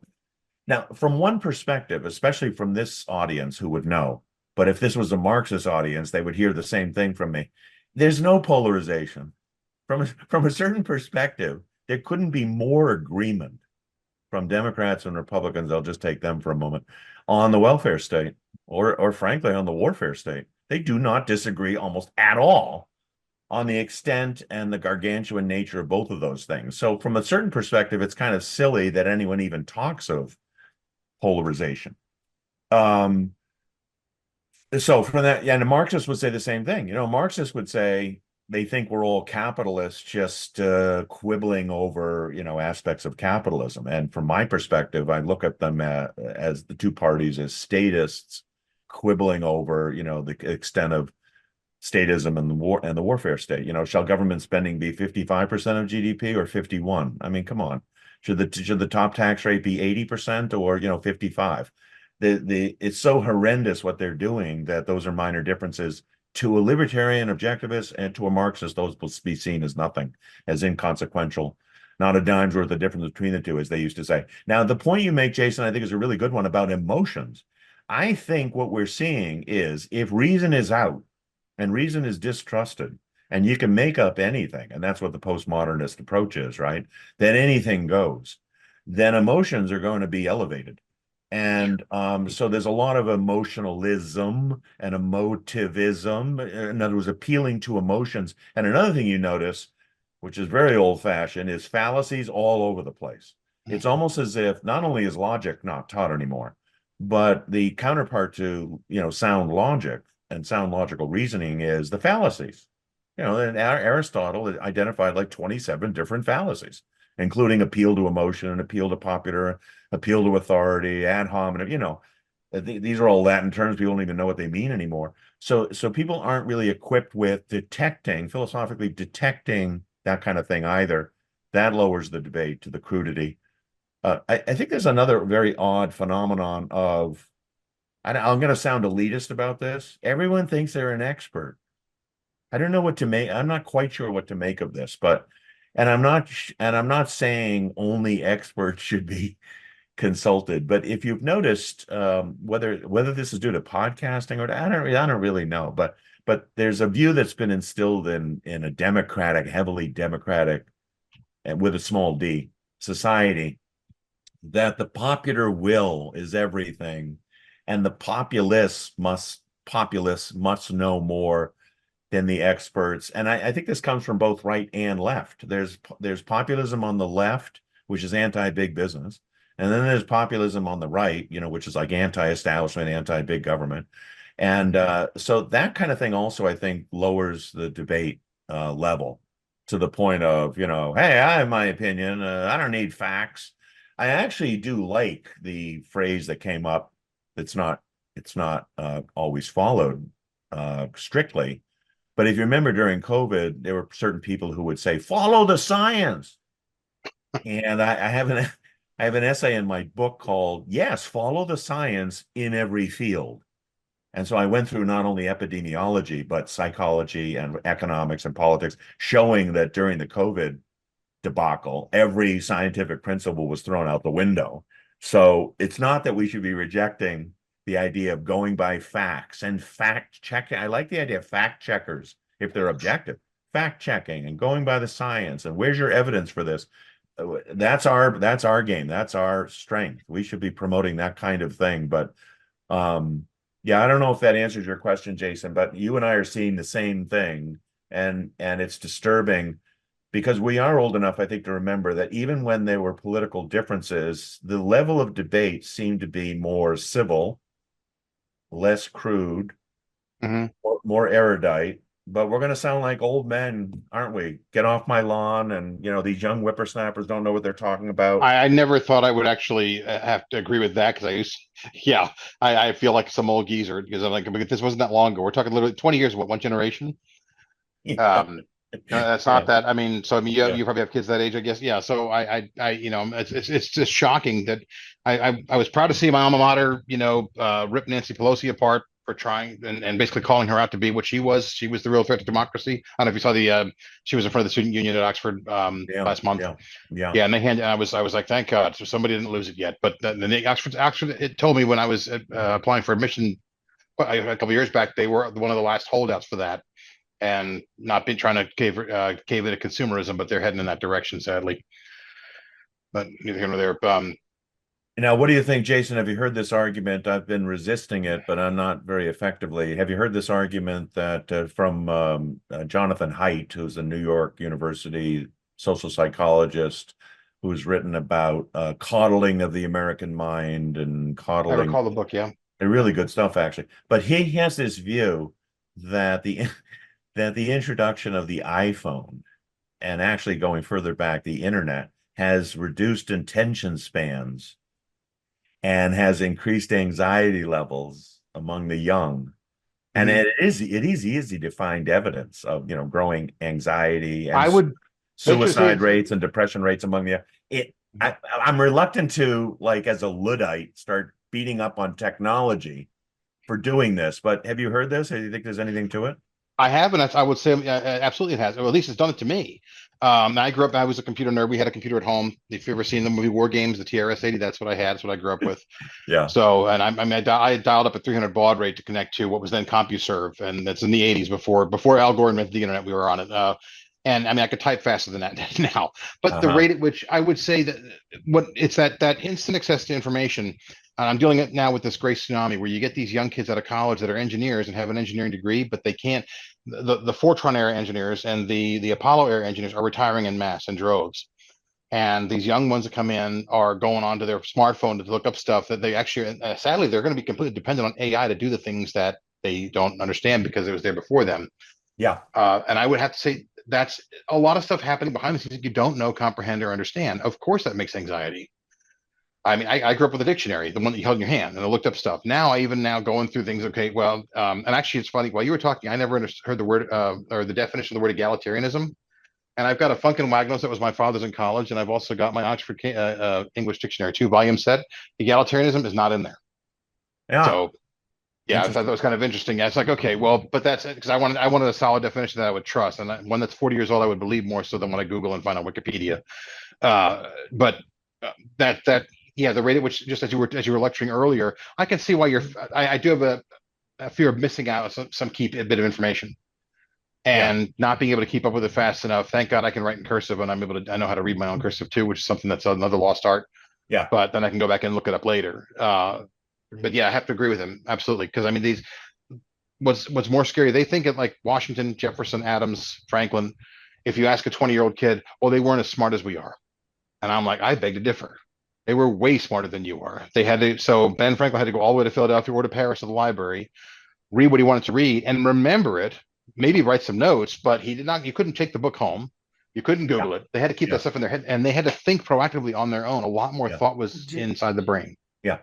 Speaker 1: Now, from one perspective, especially from this audience who would know, but if this was a Marxist audience, they would hear the same thing from me. There's no polarization. From a certain perspective, there couldn't be more agreement from Democrats and Republicans, I'll just take them for a moment, on the welfare state or frankly on the warfare state. They do not disagree almost at all on the extent and the gargantuan nature of both of those things. So from a certain perspective, it's kind of silly that anyone even talks of polarization. So from that, yeah, and a Marxist would say the same thing. Marxists would say they think we're all capitalists, just quibbling over, aspects of capitalism. And from my perspective, I look at them as the two parties as statists quibbling over, the extent of statism and the warfare state. Shall government spending be 55% of GDP or 51? I mean, come on. Should the top tax rate be 80% or 55? It's so horrendous what they're doing that those are minor differences. To a libertarian objectivist and to a Marxist, those will be seen as nothing, as inconsequential, not a dime's worth of difference between the two, as they used to say. Now, the point you make, Jason, I think is a really good one about emotions. I think what we're seeing is if reason is out and reason is distrusted, and you can make up anything, and that's what the postmodernist approach is, right? That anything goes, then emotions are going to be elevated. And so there's a lot of emotionalism and emotivism, in other words, appealing to emotions. And another thing you notice, which is very old-fashioned, is fallacies all over the place. It's almost as if not only is logic not taught anymore, but the counterpart to, sound logic and sound logical reasoning is the fallacies. And Aristotle identified like 27 different fallacies, including appeal to emotion, appeal to popular, appeal to authority, ad hominem. These are all Latin terms. People don't even know what they mean anymore. So people aren't really equipped with philosophically detecting that kind of thing either. That lowers the debate to the crudity. I think there's another very odd phenomenon of, I'm going to sound elitist about this. Everyone thinks they're an expert. I don't know what to make. I'm not quite sure what to make of this, and I'm not saying only experts should be consulted, but if you've noticed, whether this is due to podcasting or I don't really know, but there's a view that's been instilled in a heavily democratic, and with a small d, society, that the popular will is everything, and the populace must know more than the experts. And I think this comes from both right and left. There's populism on the left, which is anti-big business. And then there's populism on the right, which is like anti-establishment, anti-big government. And so that kind of thing also, I think, lowers the debate level to the point of, hey, I have my opinion. I don't need facts. I actually do like the phrase that came up. It's not always followed strictly. But if you remember during COVID, there were certain people who would say, follow the science. And I have an essay in my book called, Yes, Follow the Science in Every Field. And so I went through not only epidemiology, but psychology and economics and politics, showing that during the COVID debacle, every scientific principle was thrown out the window. So it's not that we should be rejecting the idea of going by facts and fact checking. I like the idea of fact checkers if they're objective, fact checking and going by the science. And where's your evidence for this? That's our game. That's our strength. We should be promoting that kind of thing. But yeah, I don't know if that answers your question, Jason, but you and I are seeing the same thing, and it's disturbing because we are old enough, I think, to remember that even when there were political differences, the level of debate seemed to be more civil, less crude, more erudite. But we're going to sound like old men, aren't we? Get off my lawn, and these young whippersnappers don't know what they're talking about.
Speaker 5: I never thought I would actually have to agree with that because yeah, I feel like some old geezer because I'm like, but this wasn't that long ago. We're talking literally 20 years, what, one generation?
Speaker 1: Yeah.
Speaker 5: That's
Speaker 1: Yeah.
Speaker 5: not that. I mean, so I mean,
Speaker 1: Yeah.
Speaker 5: you probably have kids that age, I guess. Yeah. So it's just shocking that I was proud to see my alma mater, rip Nancy Pelosi apart for trying and basically calling her out to be what she was. She was the real threat to democracy. I don't know if you saw she was in front of the student union at Oxford
Speaker 1: Yeah.
Speaker 5: last month.
Speaker 1: Yeah.
Speaker 5: Yeah, and I was like, thank God, so somebody didn't lose it yet. But the Oxford, it told me when I was applying for admission a couple of years back, they were one of the last holdouts for that and not been trying to cave into consumerism, but they're heading in that direction, sadly. But neither here nor there.
Speaker 1: Now, what do you think, Jason? Have you heard this argument? I've been resisting it, but I'm not very effectively. Have you heard this argument that from Jonathan Haidt, who's a New York University social psychologist, who's written about coddling of the American mind and
Speaker 5: I
Speaker 1: coddling?
Speaker 5: recall the book, yeah.
Speaker 1: They're really good stuff, actually. But he has this view that the introduction of the iPhone and actually going further back, the internet has reduced attention spans and has increased anxiety levels among the young. And it is easy to find evidence of growing anxiety and
Speaker 5: I would
Speaker 1: suicide rates and depression rates among the I'm reluctant to, like, as a Luddite, start beating up on technology for doing this. But have you heard this? Do you think there's anything to it?
Speaker 5: I have, and I would say absolutely it has. Or at least it's done it to me. I grew up. I was a computer nerd. We had a computer at home. If you've ever seen the movie War Games, the TRS-80, that's what I had. That's what I grew up with.
Speaker 1: Yeah.
Speaker 5: So, and I dialed up at 300 baud rate to connect to what was then CompuServe, and that's in the 80s before Al Gore invented the internet. We were on it. And I mean, I could type faster than that now. But the rate at which I would say that it's that instant access to information. And I'm dealing it now with this great tsunami where you get these young kids out of college that are engineers and have an engineering degree, but they can't. The Fortran era engineers and the Apollo era engineers are retiring in mass in droves. And these young ones that come in are going onto their smartphone to look up stuff that they actually, sadly, they're going to be completely dependent on AI to do the things that they don't understand because it was there before them.
Speaker 1: Yeah.
Speaker 5: And I would have to say that's a lot of stuff happening behind the scenes that you don't know, comprehend, or understand. Of course, that makes anxiety. I mean, I grew up with a dictionary, the one that you held in your hand, and I looked up stuff. Now, I even now going through things. Okay, well, and actually, it's funny. While you were talking, I never heard the word or the definition of the word egalitarianism. And I've got a Funkin' Wagnos that was my father's in college, and I've also got my Oxford English Dictionary, 2 volume set. Egalitarianism is not in there.
Speaker 1: Yeah.
Speaker 5: So, yeah, I thought that was kind of interesting. It's like, okay, well, but that's because I wanted a solid definition that I would trust, and one that's 40 years old I would believe more so than when I Google and find on Wikipedia. But that yeah, the rate at which, just as you were lecturing earlier, I can see why I do have a fear of missing out on some key bit of information and not being able to keep up with it fast enough. Thank God I can write in cursive, and I know how to read my own cursive too, which is something that's another lost art.
Speaker 1: Yeah.
Speaker 5: But then I can go back and look it up later. But yeah, I have to agree with him absolutely, because I mean, what's more scary, they think of like Washington, Jefferson, Adams, Franklin. If you ask a 20-year-old kid, well, they weren't as smart as we are, and I'm like, I beg to differ. They were way smarter than you are. So Ben Franklin had to go all the way to Philadelphia or to Paris to the library. read what he wanted to read and remember it, maybe write some notes, but he did not, you couldn't take the book home. You couldn't Google it. They had to keep
Speaker 1: Yeah.
Speaker 5: that stuff in their head and they had to think proactively on their own. A lot more
Speaker 1: Yeah.
Speaker 5: thought was inside the brain.
Speaker 1: Yeah.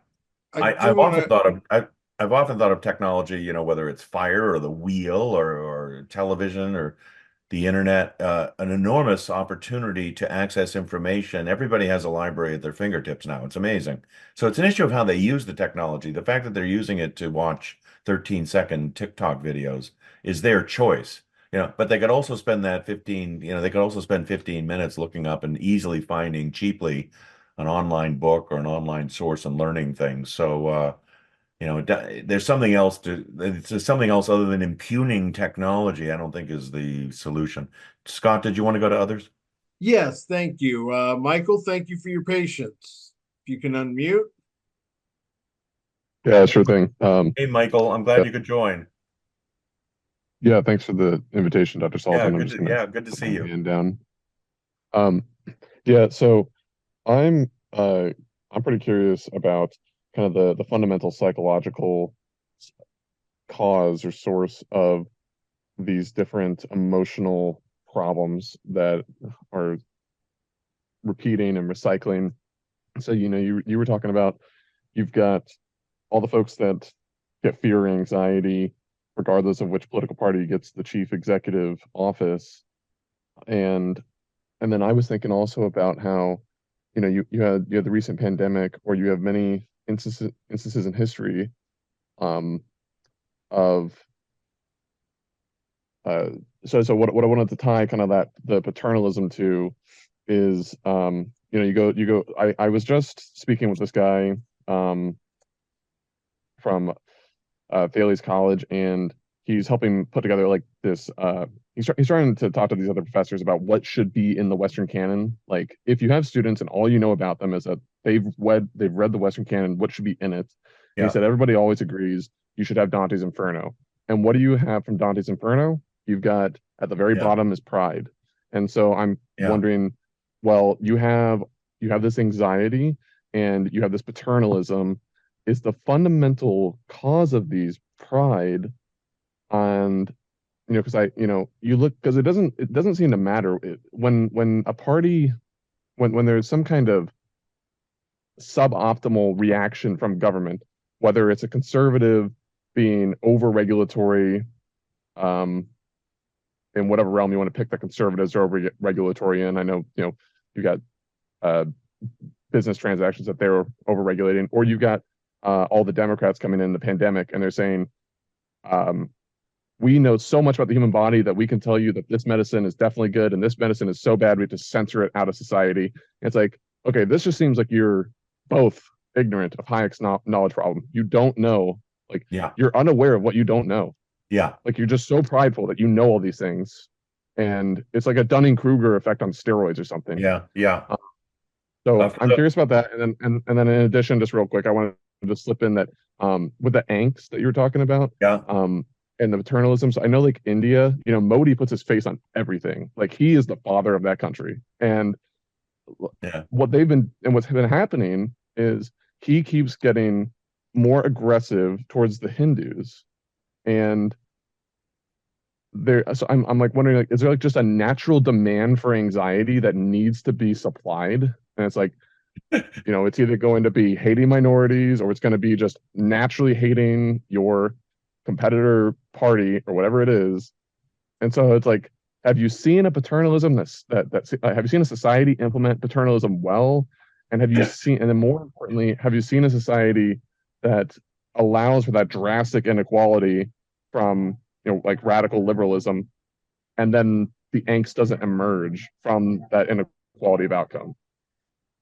Speaker 3: I do
Speaker 1: I've often
Speaker 3: wanna,
Speaker 1: thought of I've often thought of technology, whether it's fire or the wheel or television or the internet, an enormous opportunity to access information. Everybody has a library at their fingertips now. It's amazing. So it's an issue of how they use the technology. The fact that they're using it to watch 13-second TikTok videos is their choice. But they could also spend they could also spend 15 minutes looking up and easily finding cheaply an online book or an online source and learning things. So, there's something else there's something else other than impugning technology, I don't think is the solution. Scott, did you want to go to others?
Speaker 3: yes, thank you. Michael, thank you for your patience. If you can unmute.
Speaker 6: Yeah, sure thing.
Speaker 1: Hey, Michael, I'm glad you could join.
Speaker 6: Yeah, thanks for the invitation, Dr.
Speaker 1: Yeah,
Speaker 6: Salsman. I'm just gonna
Speaker 1: good to
Speaker 6: put
Speaker 1: see
Speaker 6: my
Speaker 1: you.
Speaker 6: hand down. Um, yeah, so I'm uh I'm pretty curious about kind of the fundamental psychological cause or source of these different emotional problems that are repeating and recycling. So, you were talking about you've got all the folks that get fear or anxiety, regardless of which political party gets the chief executive office. And and then I was thinking also about how, you had the recent pandemic, or you have many instances in history um, of uh, so what I wanted to tie kind of that the paternalism to is you go I was just speaking with this guy from Thales College, and he's helping put together like this. He's trying to talk to these other professors about what should be in the Western canon. Like, if you have students and all you know about them is that they've read the Western canon, what should be in it? And he
Speaker 1: Yeah.
Speaker 6: said everybody always agrees you should have Dante's Inferno. And what do you have from Dante's Inferno? You've got at the very
Speaker 1: Yeah.
Speaker 6: bottom is pride. And so I'm
Speaker 1: Yeah.
Speaker 6: wondering, well, you have this anxiety and you have this paternalism. Is the fundamental cause of these pride? And because you look, because it doesn't seem to matter when a party, when there's some kind of suboptimal reaction from government, whether it's a conservative being over regulatory, um in whatever realm you want to pick the conservatives are over regulatory in. I know, you got uh business transactions that they're overregulating, or you've got all the Democrats coming in the pandemic and they're saying, um, we know so much about the human body that we can tell you that this medicine is definitely good and this medicine is so bad we have to censor it out of society. And it's like, okay, this just seems like you're both ignorant of Hayek's knowledge problem. You don't know, like,
Speaker 1: Yeah.
Speaker 6: you're unaware of what you don't know.
Speaker 1: Yeah.
Speaker 6: Like, you're just so prideful that you know all these things. And it's like a Dunning-Kruger effect on steroids or something.
Speaker 1: Yeah. Yeah.
Speaker 6: So
Speaker 1: For
Speaker 6: I'm
Speaker 1: the-
Speaker 6: curious about that. And then in addition, just real quick, I wanted to slip in that with the angst that you were talking about,
Speaker 1: Yeah.
Speaker 6: and the paternalism. So I know, like, India, Modi puts his face on everything. Like, he is the father of that country. And
Speaker 1: Yeah.
Speaker 6: what's been happening is he keeps getting more aggressive towards the Hindus. And so I'm like wondering, like, is there like just a natural demand for anxiety that needs to be supplied? And it's like, it's either going to be hating minorities, or it's going to be just naturally hating your competitor party or whatever it is. And so it's like, have you seen a paternalism have you seen a society implement paternalism well? And and then more importantly, have you seen a society that allows for that drastic inequality from, like, radical liberalism, and then the angst doesn't emerge from that inequality of outcome?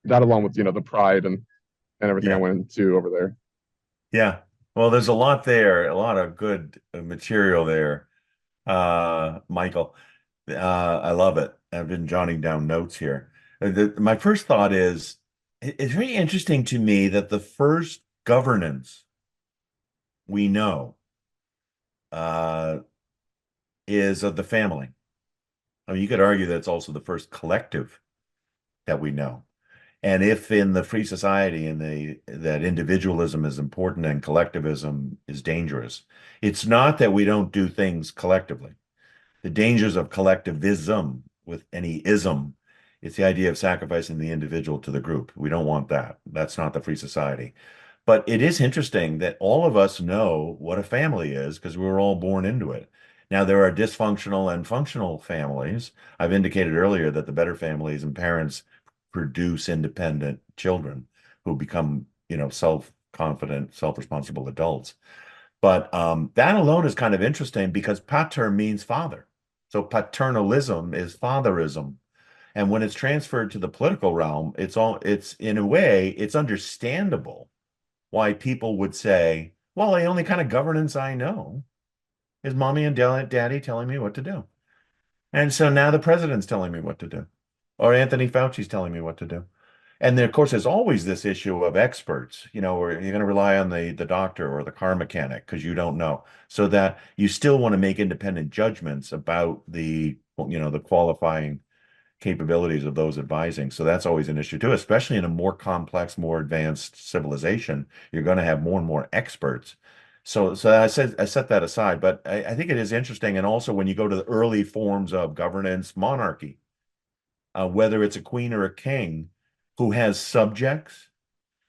Speaker 6: That, along with, the pride and everything I
Speaker 1: Yeah.
Speaker 6: went into over there.
Speaker 1: Yeah. Well, there's a lot there, a lot of good material there, Michael. I love it. I've been jotting down notes here. My first thought is, it's very interesting to me that the first governance we know uh, is of the family. I mean, you could argue that it's also the first collective that we know. And if in the free society that individualism is important and collectivism is dangerous, it's not that we don't do things collectively. The dangers of collectivism with any ism, it's the idea of sacrificing the individual to the group. We don't want that. That's not the free society. But it is interesting that all of us know what a family is because we were all born into it. Now, there are dysfunctional and functional families. I've indicated earlier that the better families and parents produce independent children who become, self-confident, self-responsible adults. But that alone is kind of interesting because pater means father. So paternalism is fatherism. And when it's transferred to the political realm, it's in a way, it's understandable why people would say, well, the only kind of governance I know is mommy and daddy telling me what to do. And so now the president's telling me what to do, or Anthony Fauci's telling me what to do. And then, of course, there's always this issue of experts, or you're going to rely on the doctor or the car mechanic because you don't know. So that you still want to make independent judgments about the qualifying capabilities of those advising. So that's always an issue too, especially in a more complex, more advanced civilization. You're going to have more and more experts. So I set that aside, but I think it is interesting. And also when you go to the early forms of governance, monarchy, whether it's a queen or a king who has subjects,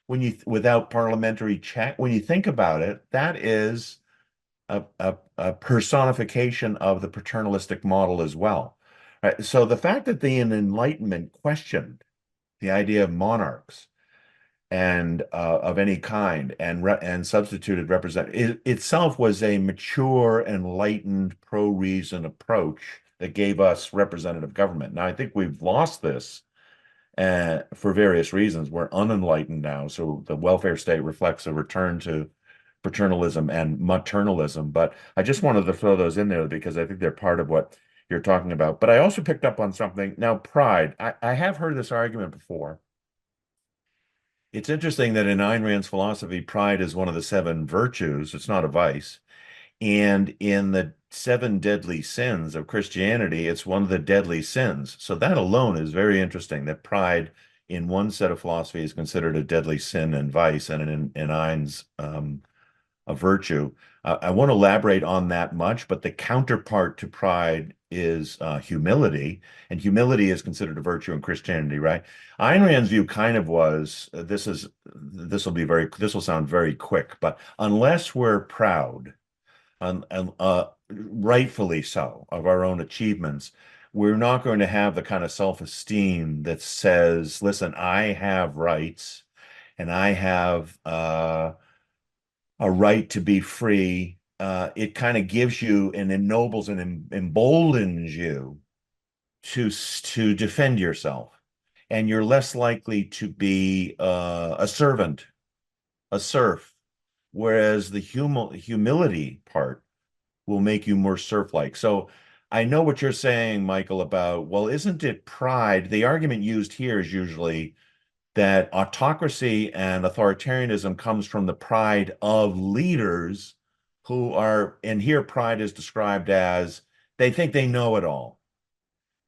Speaker 1: without parliamentary check, when you think about it, that is a personification of the paternalistic model as well. Right? So the fact that the Enlightenment questioned the idea of monarchs and of any kind and substituted itself was a mature, enlightened, pro-reason approach that gave us representative government. Now I think we've lost this for various reasons. We're unenlightened now, so the welfare state reflects a return to paternalism and maternalism. But I just wanted to throw those in there because I think they're part of what you're talking about. But I also picked up on something. Now, pride. I have heard this argument before. It's interesting that in Ayn Rand's philosophy, pride is one of the seven virtues. It's not a vice. And in the seven deadly sins of Christianity, it's one of the deadly sins. So that alone is very interesting that pride in one set of philosophy is considered a deadly sin and vice, and in Ayn's a virtue. I won't elaborate on that much, but the counterpart to pride is humility, and humility is considered a virtue in Christianity, right? Ayn Rand's view kind of was this will sound very quick, but unless we're proud, and rightfully so, of our own achievements, we're not going to have the kind of self-esteem that says, listen, I have rights and I have a right to be free. It kind of gives you and ennobles and emboldens you to defend yourself. And you're less likely to be a servant, a serf, whereas the humility part will make you more serf-like. So I know what you're saying, Michael, about, well, isn't it pride? The argument used here is usually that autocracy and authoritarianism comes from the pride of leaders who are, and here pride is described as they think they know it all.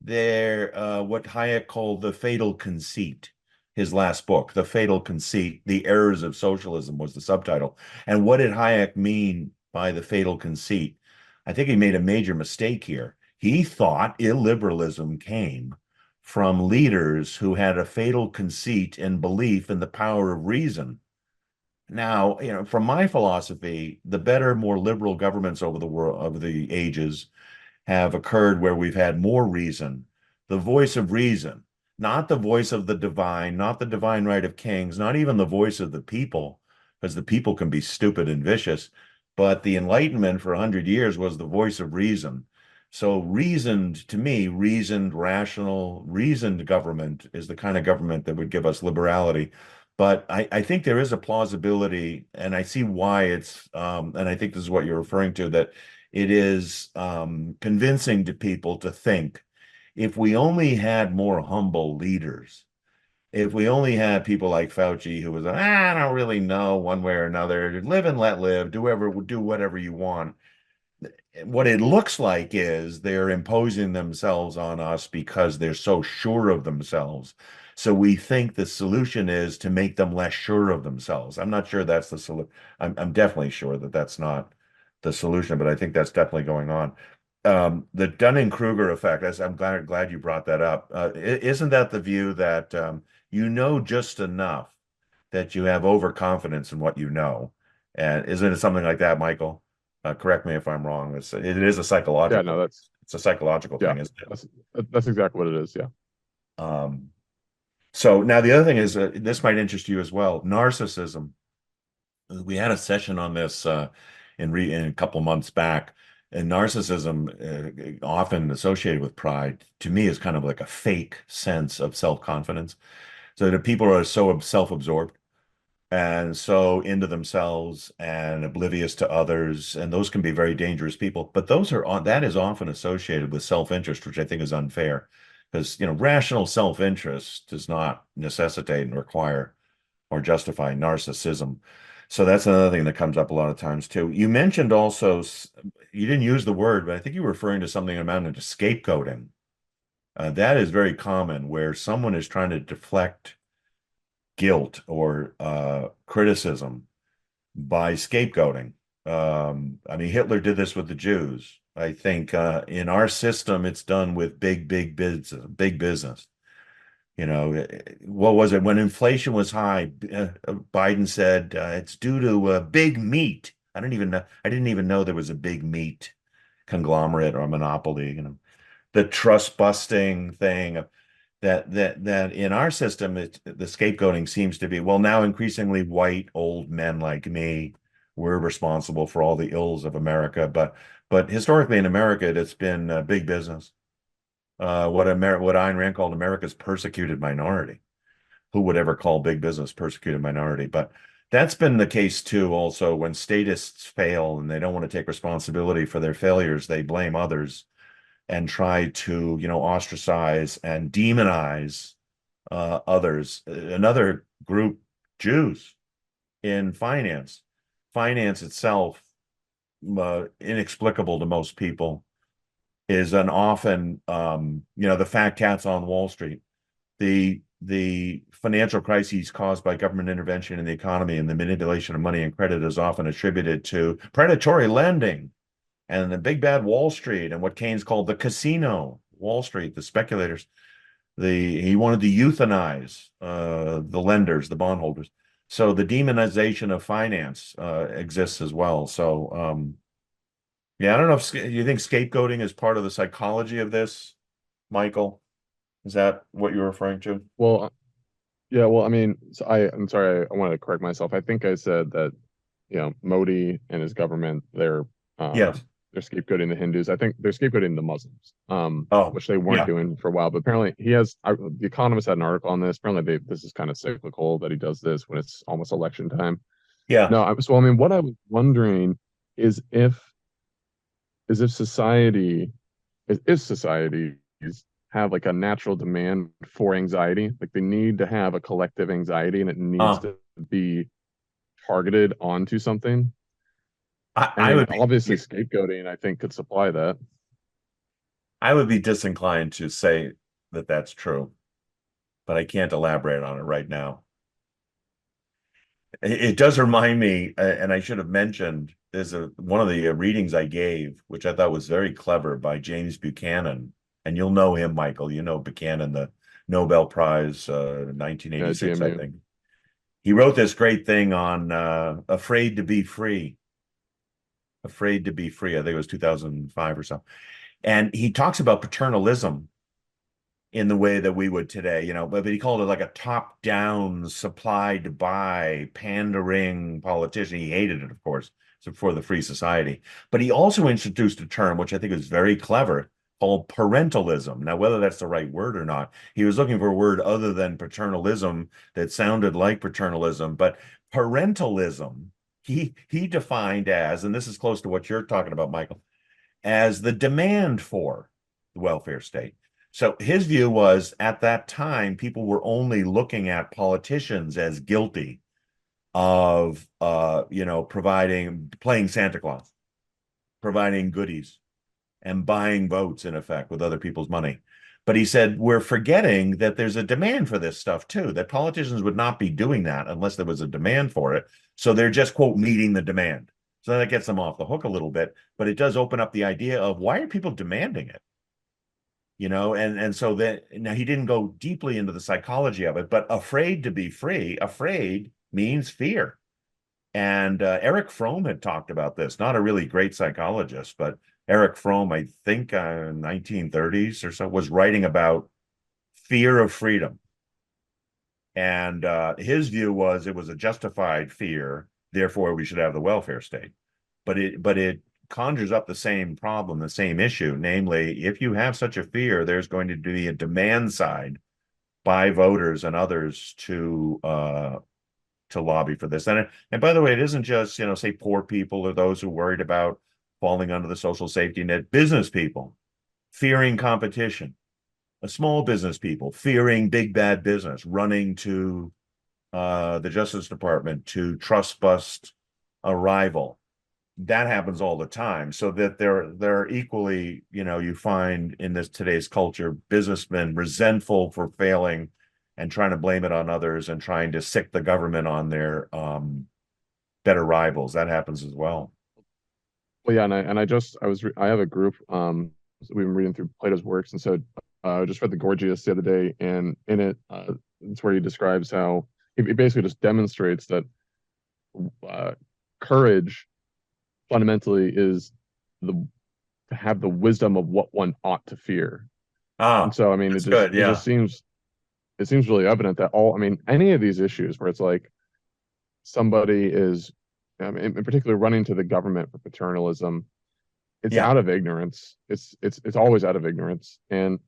Speaker 1: They're what Hayek called the fatal conceit. His last book, The Fatal Conceit, The Errors of Socialism was the subtitle. And what did Hayek mean by the fatal conceit? I think he made a major mistake here. He thought illiberalism came from leaders who had a fatal conceit and belief in the power of reason. Now, from my philosophy, the better, more liberal governments over the world, over the ages, have occurred where we've had more reason, the voice of reason, not the voice of the divine, not the divine right of kings, not even the voice of the people, because the people can be stupid and vicious, but the Enlightenment for 100 years was the voice of reason. So to me, reasoned, rational, reasoned government is the kind of government that would give us liberality. But I think there is a plausibility, and I see why and I think this is what you're referring to, that it is convincing to people to think if we only had more humble leaders, if we only had people like Fauci who was, I don't really know one way or another, live and let live, do whatever you want. What it looks like is they're imposing themselves on us because they're so sure of themselves. So we think the solution is to make them less sure of themselves. I'm not sure that's the solution. I'm definitely sure that that's not the solution, but I think that's definitely going on. The Dunning-Kruger effect, as I'm glad you brought that up. Isn't that the view that you know just enough that you have overconfidence in what you know? And isn't it something like that, Michael? Correct me if I'm wrong. It is a
Speaker 6: Yeah,
Speaker 1: psychological.
Speaker 6: no, that's
Speaker 1: It's a psychological
Speaker 6: yeah,
Speaker 1: thing, isn't it?
Speaker 6: that's exactly what it is. Yeah.
Speaker 1: Um, so now the other thing is this might interest you as well. Narcissism. We had a session on this in a couple months back, and narcissism, often associated with pride, to me is kind of like a fake sense of self-confidence. So that people are so self-absorbed and so into themselves and oblivious to others, and those can be very dangerous people. But that is often associated with self-interest, which I think is unfair, because rational self-interest does not necessitate and require or justify narcissism. So that's another thing that comes up a lot of times too. You mentioned also, you didn't use the word, but I think you were referring to something amounting to scapegoating. That is very common where someone is trying to deflect guilt or criticism by scapegoating. I mean, Hitler did this with the Jews. I think in our system, it's done with big business, big business. What was it? When inflation was high, Biden said it's due to big meat. I didn't even know. I didn't even know there was a big meat conglomerate or monopoly. The trust busting thing that in our system, the scapegoating seems to be, well, now increasingly white old men like me, we're responsible for all the ills of America. But historically in America, it's been big business. What Ayn Rand called America's persecuted minority. Who would ever call big business persecuted minority? But that's been the case too. Also, when statists fail and they don't want to take responsibility for their failures, they blame others and try to, ostracize and demonize others. Another group, Jews in finance. Finance itself, inexplicable to most people, is an often, the fat cats on Wall Street. The financial crises caused by government intervention in the economy and the manipulation of money and credit is often attributed to predatory lending and the big bad Wall Street and what Keynes called the casino Wall Street, the speculators. He wanted to euthanize the lenders, the bondholders. So the demonization of finance exists as well. So yeah, I don't know if you think scapegoating is part of the psychology of this, Michael. Is that what you're referring to?
Speaker 6: Well, yeah. Well, I mean, I'm sorry. I wanted to correct myself. I think I said that Modi and his government,
Speaker 1: Yes.
Speaker 6: they're scapegoating the Hindus. I think they're scapegoating the Muslims,
Speaker 1: Oh,
Speaker 6: which they weren't
Speaker 1: yeah.
Speaker 6: doing for a while. But apparently, The Economist had an article on this. Apparently, this is kind of cyclical that he does this when it's almost election time.
Speaker 1: Yeah.
Speaker 6: No, I mean, what I was wondering is if society, if societies have like a natural demand for anxiety, like they need to have a collective anxiety, and it needs to be targeted onto something. I
Speaker 1: I
Speaker 6: mean,
Speaker 1: would be,
Speaker 6: obviously, scapegoating, I think, could supply that.
Speaker 1: I would be disinclined to say that that's true, but I can't elaborate on it right now. It does remind me, and I should have mentioned, there's one of the readings I gave, which I thought was very clever by James Buchanan, and you'll know him, Michael. You know Buchanan, the Nobel Prize,
Speaker 6: Yeah,
Speaker 1: 1986, I
Speaker 6: GMU.
Speaker 1: think. He wrote this great thing on afraid to be free. Afraid to be free. I think it was 2005 or so. And he talks about paternalism in the way that we would today, but he called it like a top-down, supplied by, pandering politician. He hated it, of course, so for the free society. But he also introduced a term, which I think is very clever, called parentalism. Now, whether that's the right word or not, he was looking for a word other than paternalism that sounded like paternalism, but parentalism, he defined as, and this is close to what you're talking about, Michael, as the demand for the welfare state. So his view was at that time, people were only looking at politicians as guilty of, playing Santa Claus, providing goodies and buying votes in effect with other people's money. But he said, we're forgetting that there's a demand for this stuff too, that politicians would not be doing that unless there was a demand for it. So they're just, quote, meeting the demand. So that gets them off the hook a little bit, but it does open up the idea of why are people demanding it? And so that now he didn't go deeply into the psychology of it, but afraid to be free, afraid means fear. And Eric Fromm had talked about this, not a really great psychologist, but Eric Fromm, I think 1930s or so, was writing about fear of freedom. And his view was it was a justified fear, therefore we should have the welfare state. But it conjures up the same problem, the same issue, namely, if you have such a fear, there's going to be a demand side by voters and others to lobby for this. And by the way, it isn't just, say poor people or those who are worried about falling under the social safety net, business people fearing competition, small business people fearing big bad business, running to the Justice Department to trust bust a rival. That happens all the time. So that they're equally, you find in this today's culture, businessmen resentful for failing and trying to blame it on others and trying to sick the government on their better rivals. That happens as well.
Speaker 6: Well, yeah, I have a group. So we've been reading through Plato's works, and so I just read the Gorgias the other day, and in it, it's where he describes how he basically just demonstrates that courage fundamentally is to have the wisdom of what one ought to fear. And so, I mean,
Speaker 1: That's good.
Speaker 6: it just seems really evident that any of these issues where it's like somebody is, in particular, running to the government for paternalism, it's out of ignorance. It's always out of ignorance. And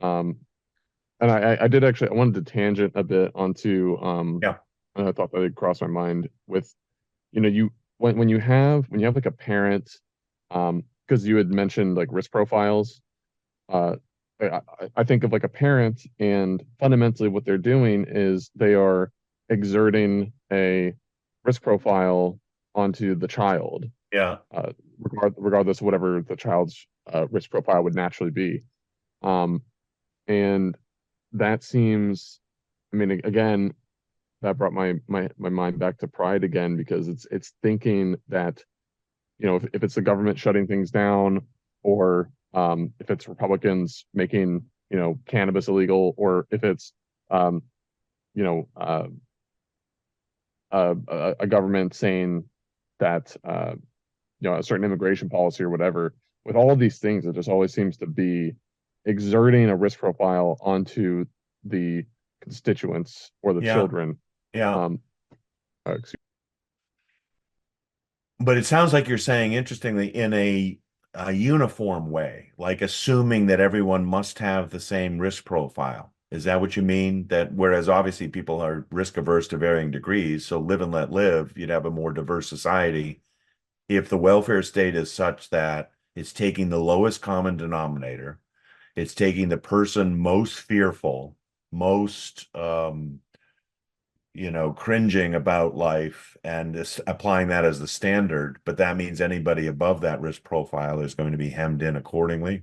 Speaker 6: I did actually, I wanted to tangent a bit onto and I thought that it crossed my mind with, when you have like a parent, because you had mentioned like risk profiles, I think of like a parent, and fundamentally what they're doing is they are exerting a risk profile onto the child.
Speaker 1: Yeah.
Speaker 6: Regardless of whatever the child's risk profile would naturally be. And that seems, again, that brought my mind back to pride again, because it's thinking that, if it's the government shutting things down, or if it's Republicans making, cannabis illegal, or if it's, a government saying that, a certain immigration policy or whatever, with all of these things, it just always seems to be exerting a risk profile onto the constituents or the children.
Speaker 1: Yeah. But it sounds like you're saying, interestingly, in a uniform way, like assuming that everyone must have the same risk profile. Is that what you mean? That whereas obviously people are risk averse to varying degrees, so live and let live, you'd have a more diverse society. If the welfare state is such that it's taking the lowest common denominator, it's taking the person most fearful, most cringing about life, and applying that as the standard, but that means anybody above that risk profile is going to be hemmed in accordingly.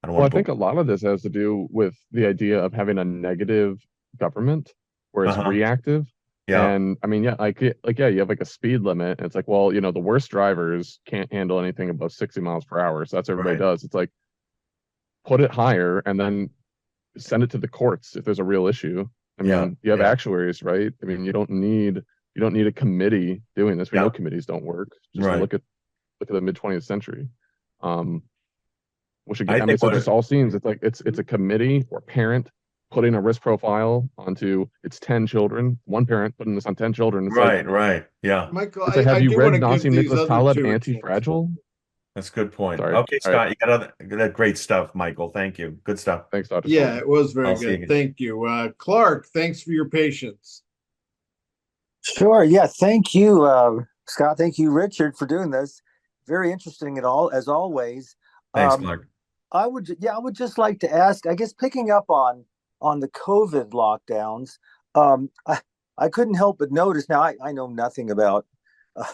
Speaker 6: I think a lot of this has to do with the idea of having a negative government where it's reactive.
Speaker 1: Yeah.
Speaker 6: And you have like a speed limit. And it's like, well, the worst drivers can't handle anything above 60 miles per hour. So that's what everybody does. It's like, put it higher and then send it to the courts if there's a real issue. You have actuaries, right? You don't need a committee doing this. We know committees don't work. Just look at the mid 20th century. Which again, so it just all seems it's like it's a committee or parent putting a risk profile onto its 10 children, one parent putting this on 10 children. It's
Speaker 1: right. Yeah.
Speaker 3: Michael,
Speaker 6: it's like, have you read Nassim Nicholas
Speaker 3: other
Speaker 6: Taleb,
Speaker 3: two
Speaker 6: Anti-Fragile?
Speaker 1: That's a good point.
Speaker 6: Sorry.
Speaker 1: Okay, Scott, you got great stuff, Michael. Thank you. Good stuff.
Speaker 6: Thanks, Dr.
Speaker 3: Yeah,
Speaker 6: Sullivan.
Speaker 3: it was very
Speaker 1: I'll see
Speaker 3: good.
Speaker 1: you.
Speaker 3: Thank you. Clark, thanks for your patience.
Speaker 7: Sure. Yeah. Thank you, Scott. Thank you, Richard, for doing this. Very interesting at all, as always.
Speaker 1: Thanks, Clark.
Speaker 7: I would just like to ask, I guess, picking up on the COVID lockdowns. I couldn't help but notice. Now, I know nothing about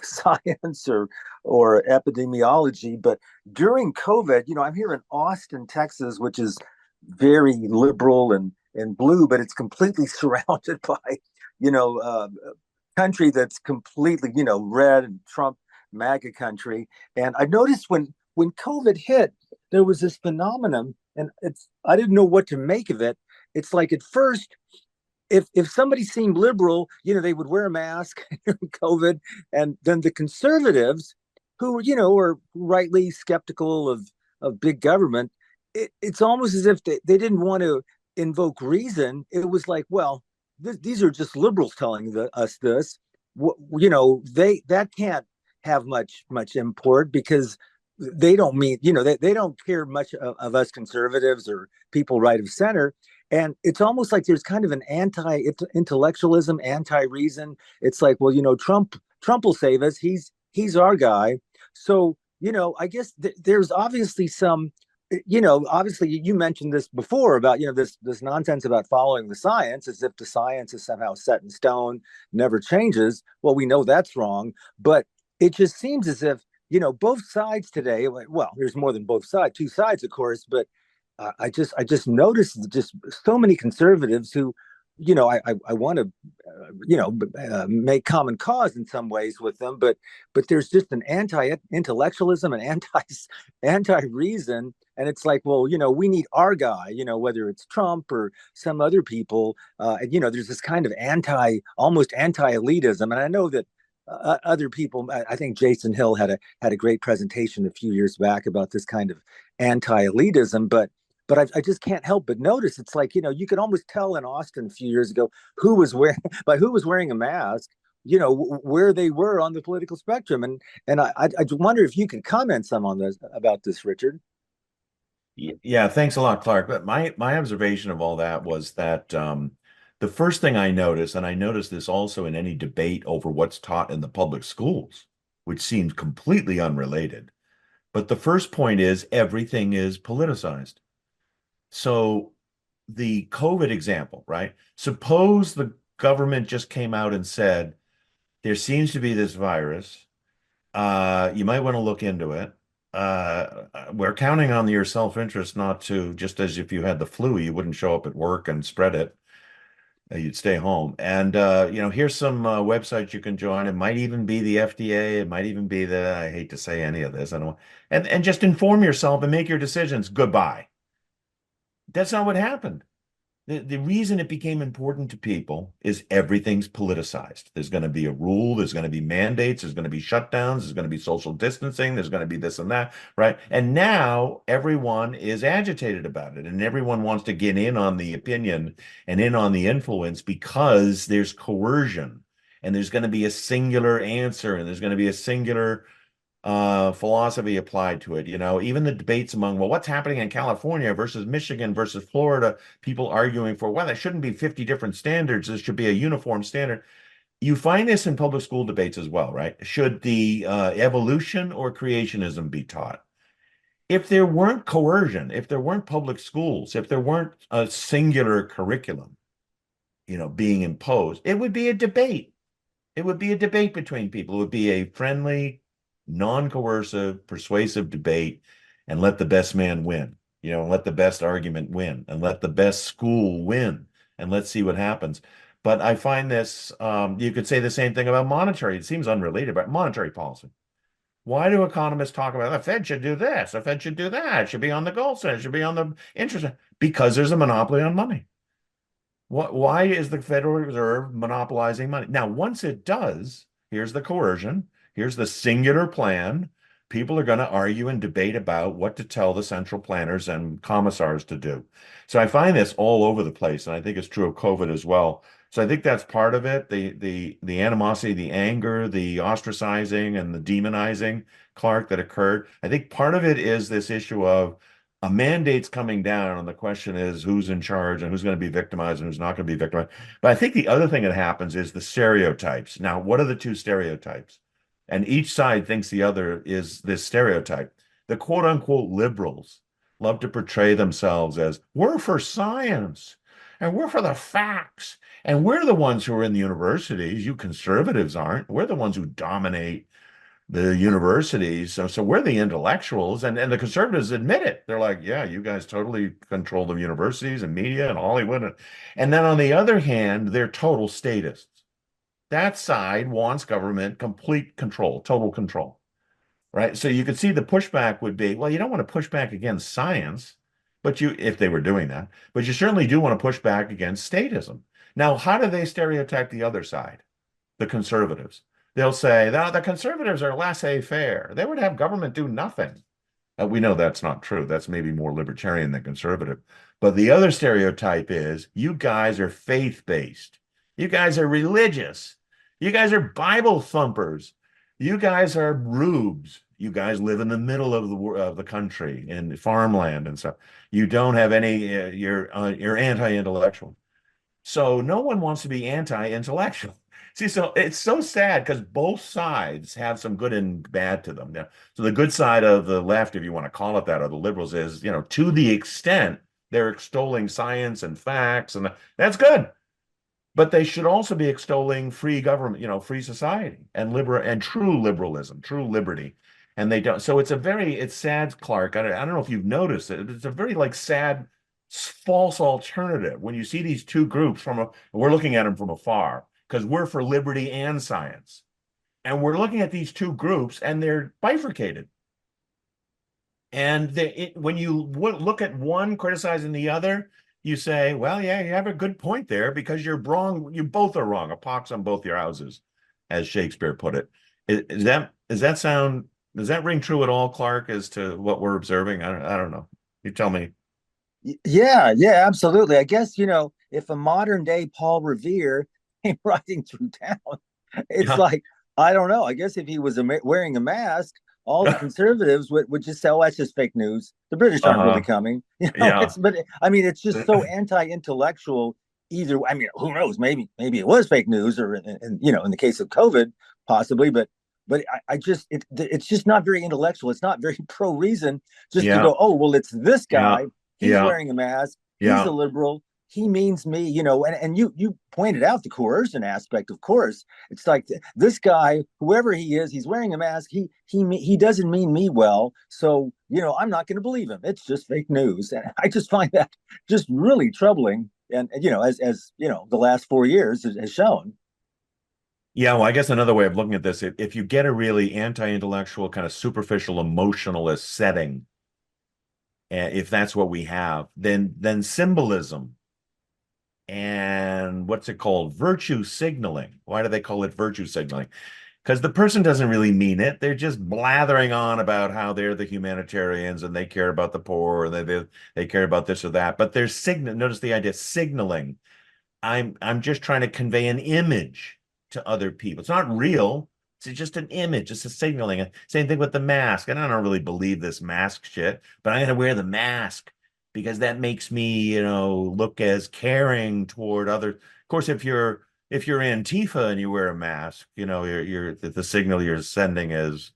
Speaker 7: science or epidemiology, but during COVID, I'm here in Austin, Texas, which is very liberal and blue, but it's completely surrounded by, you know, country that's completely, you know, red and Trump MAGA country. And I noticed when COVID hit, there was this phenomenon, and it's I didn't know what to make of it. It's like at first, if somebody seemed liberal, you know, they would wear a mask during COVID, and then the conservatives, who you know are rightly skeptical of big government, it's almost as if they didn't want to invoke reason. It was like, well, these are just liberals telling us this. You know, that can't have much import because they don't mean, you know, they don't care much of us conservatives or people right of center. And it's almost like there's kind of an anti-intellectualism, anti-reason. It's like, well, you know, Trump will save us. He's our guy. So, you know, I guess there's obviously some, you know, obviously you mentioned this before about, you know, this nonsense about following the science as if the science is somehow set in stone, never changes. Well, we know that's wrong, but it just seems as if, you know, both sides today, well, there's more than both sides, two sides, of course, but I just noticed just so many conservatives who, you know, I want to, you know, make common cause in some ways with them, but there's just an anti-intellectualism and anti-reason, and it's like, well, you know, we need our guy, you know, whether it's Trump or some other people, and you know, there's this kind of almost anti-elitism, and I know that other people. I think Jason Hill had a great presentation a few years back about this kind of anti-elitism, but I just can't help but notice it's like, you know, you could almost tell in Austin a few years ago who was wearing a mask, you know, where they were on the political spectrum, and I wonder if you can comment some on this about this, Richard.
Speaker 1: Yeah, thanks a lot, Clark. But my observation of all that was that the first thing I noticed, and I noticed this also in any debate over what's taught in the public schools, which seems completely unrelated. But the first point is everything is politicized. So the COVID example, right? Suppose the government just came out and said, there seems to be this virus. You might want to look into it. We're counting on your self-interest not to, just as if you had the flu, you wouldn't show up at work and spread it. You'd stay home. And, you know, here's some websites you can join. It might even be the FDA. It might even be I hate to say any of this. I don't, and just inform yourself and make your decisions. Goodbye. That's not what happened. The reason it became important to people is everything's politicized. There's going to be a rule, there's going to be mandates, there's going to be shutdowns, there's going to be social distancing, there's going to be this and that, right? And now everyone is agitated about it, and everyone wants to get in on the opinion and in on the influence because there's coercion, and there's going to be a singular answer, and there's going to be a singular philosophy applied to it. You know, even the debates among, well, what's happening in California versus Michigan versus Florida, people arguing for, well, there shouldn't be 50 different standards. There should be a uniform standard. You find this in public school debates as well, right? Should the evolution or creationism be taught? If there weren't coercion, if there weren't public schools, if there weren't a singular curriculum, you know, being imposed, it would be a debate. It would be a debate between people. It would be a friendly, non-coercive, persuasive debate, and let the best man win, you know, let the best argument win, and let the best school win, and let's see what happens. But I find this, you could say the same thing about monetary. It seems unrelated, but monetary policy. Why do economists talk about the Fed should do this, the Fed should do that, it should be on the gold standard, it should be on the interest? Because there's a monopoly on money. Why is the Federal Reserve monopolizing money? Now, once it does, here's the coercion. Here's the singular plan. People are going to argue and debate about what to tell the central planners and commissars to do. So I find this all over the place, and I think it's true of COVID as well. So I think that's part of it, the animosity, the anger, the ostracizing and the demonizing, Clark, that occurred. I think part of it is this issue of a mandate's coming down, and the question is who's in charge and who's going to be victimized and who's not going to be victimized. But I think the other thing that happens is the stereotypes. Now, what are the two stereotypes? And each side thinks the other is this stereotype. The quote unquote liberals love to portray themselves as, we're for science and we're for the facts. And we're the ones who are in the universities. You conservatives aren't. We're the ones who dominate the universities. So we're the intellectuals, and the conservatives admit it. They're like, yeah, you guys totally control the universities and media and Hollywood. And then on the other hand, they're total statists. That side wants government complete control, total control, right? So you could see the pushback would be, well, you don't want to push back against science, but if they were doing that, but you certainly do want to push back against statism. Now, how do they stereotype the other side? The conservatives. They'll say, no, the conservatives are laissez-faire. They would have government do nothing. We know that's not true. That's maybe more libertarian than conservative. But the other stereotype is you guys are faith-based. You guys are religious. You guys are Bible thumpers. You guys are rubes. You guys live in the middle of the country in farmland and stuff. You don't have any. You're anti-intellectual. So no one wants to be anti-intellectual. See, so it's so sad because both sides have some good and bad to them. Now, so the good side of the left, if you want to call it that, or the liberals is, to the extent they're extolling science and facts, and that's good. But they should also be extolling free government, free society and true liberalism, true liberty. And they don't. So it's sad, Clark. I don't know if you've noticed it. It's a very sad, false alternative when you see these two groups we're looking at them from afar because we're for liberty and science. And we're looking at these two groups and they're bifurcated. And when you look at one criticizing the other, you say, well, yeah, you have a good point there because you're wrong. You both are wrong. A pox on both your houses, as Shakespeare put it. Does that ring true at all, Clark, as to what we're observing? I don't know. You tell me.
Speaker 7: Yeah, absolutely. I guess, if a modern day Paul Revere came riding through town, it's like, I don't know. I guess if he was wearing a mask, all the conservatives would just say, oh, that's just fake news. The British aren't really coming. But I mean, it's just so anti-intellectual either. I mean, who knows? Maybe it was fake news or, in the case of COVID, possibly, but it's just not very intellectual. It's not very pro reason just to go, oh, well, it's this guy. He's wearing a mask. He's a liberal. He means me, and you pointed out the coercion aspect, of course. It's like this guy, whoever he is, he's wearing a mask. He doesn't mean me well. So, I'm not going to believe him. It's just fake news. And I just find that just really troubling. And, as the last 4 years has shown.
Speaker 1: Yeah, well, I guess another way of looking at this, if you get a really anti-intellectual kind of superficial emotionalist setting, if that's what we have, then symbolism and what's it called? Virtue signaling. Why do they call it virtue signaling? Because the person doesn't really mean it. They're just blathering on about how they're the humanitarians and they care about the poor and they care about this or that. But there's notice the idea signaling. I'm just trying to convey an image to other people. It's not real. It's just an image. It's a signaling. Same thing with the mask. And I don't really believe this mask shit, but I'm gonna wear the mask because that makes me, look as caring toward others. Of course, if you're Antifa and you wear a mask, you're the signal you're sending is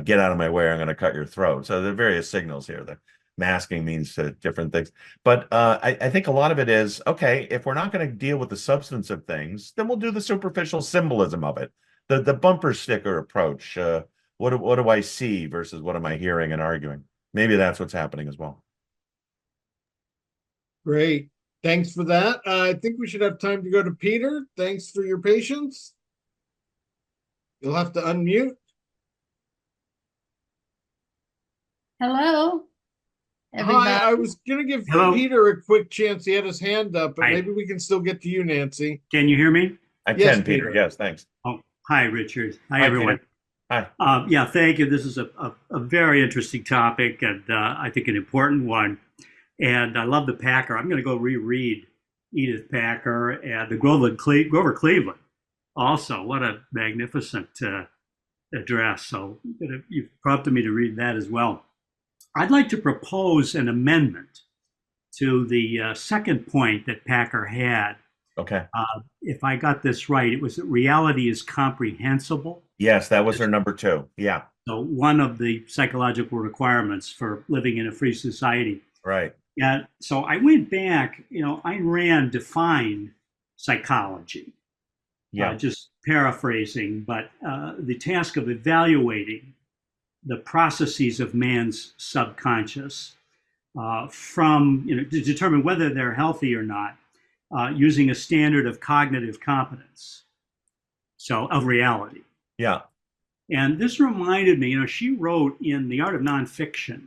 Speaker 1: get out of my way, I'm going to cut your throat. So there are various signals here. The masking means different things. But I think a lot of it is, okay, if we're not going to deal with the substance of things, then we'll do the superficial symbolism of it. The bumper sticker approach. What do I see versus what am I hearing and arguing? Maybe that's what's happening as well.
Speaker 3: Great. Thanks for that. I think we should have time to go to Peter. Thanks for your patience. You'll have to unmute.
Speaker 8: Hello, everybody.
Speaker 3: Hi, I was going to give Peter a quick chance. He had his hand up, but maybe we can still get to you, Nancy.
Speaker 9: Can you hear me?
Speaker 1: I can, Peter. Yes, thanks.
Speaker 9: Oh, hi, Richard. Hi, everyone.
Speaker 1: Peter. Hi.
Speaker 9: Yeah, thank you. This is a very interesting topic and I think an important one. And I love the Packer. I'm going to go reread Edith Packer and the Grover Cleveland. Also, what a magnificent address. So you've prompted me to read that as well. I'd like to propose an amendment to the second point that Packer had.
Speaker 1: Okay.
Speaker 9: If I got this right, it was that reality is comprehensible.
Speaker 1: Yes, that was her number 2. Yeah.
Speaker 9: So one of the psychological requirements for living in a free society.
Speaker 1: Right.
Speaker 9: Yeah. So I went back, Ayn Rand defined psychology.
Speaker 1: Yeah.
Speaker 9: Just paraphrasing, but the task of evaluating the processes of man's subconscious from, to determine whether they're healthy or not, using a standard of cognitive competence, so of reality.
Speaker 1: Yeah.
Speaker 9: And this reminded me, she wrote in The Art of Nonfiction,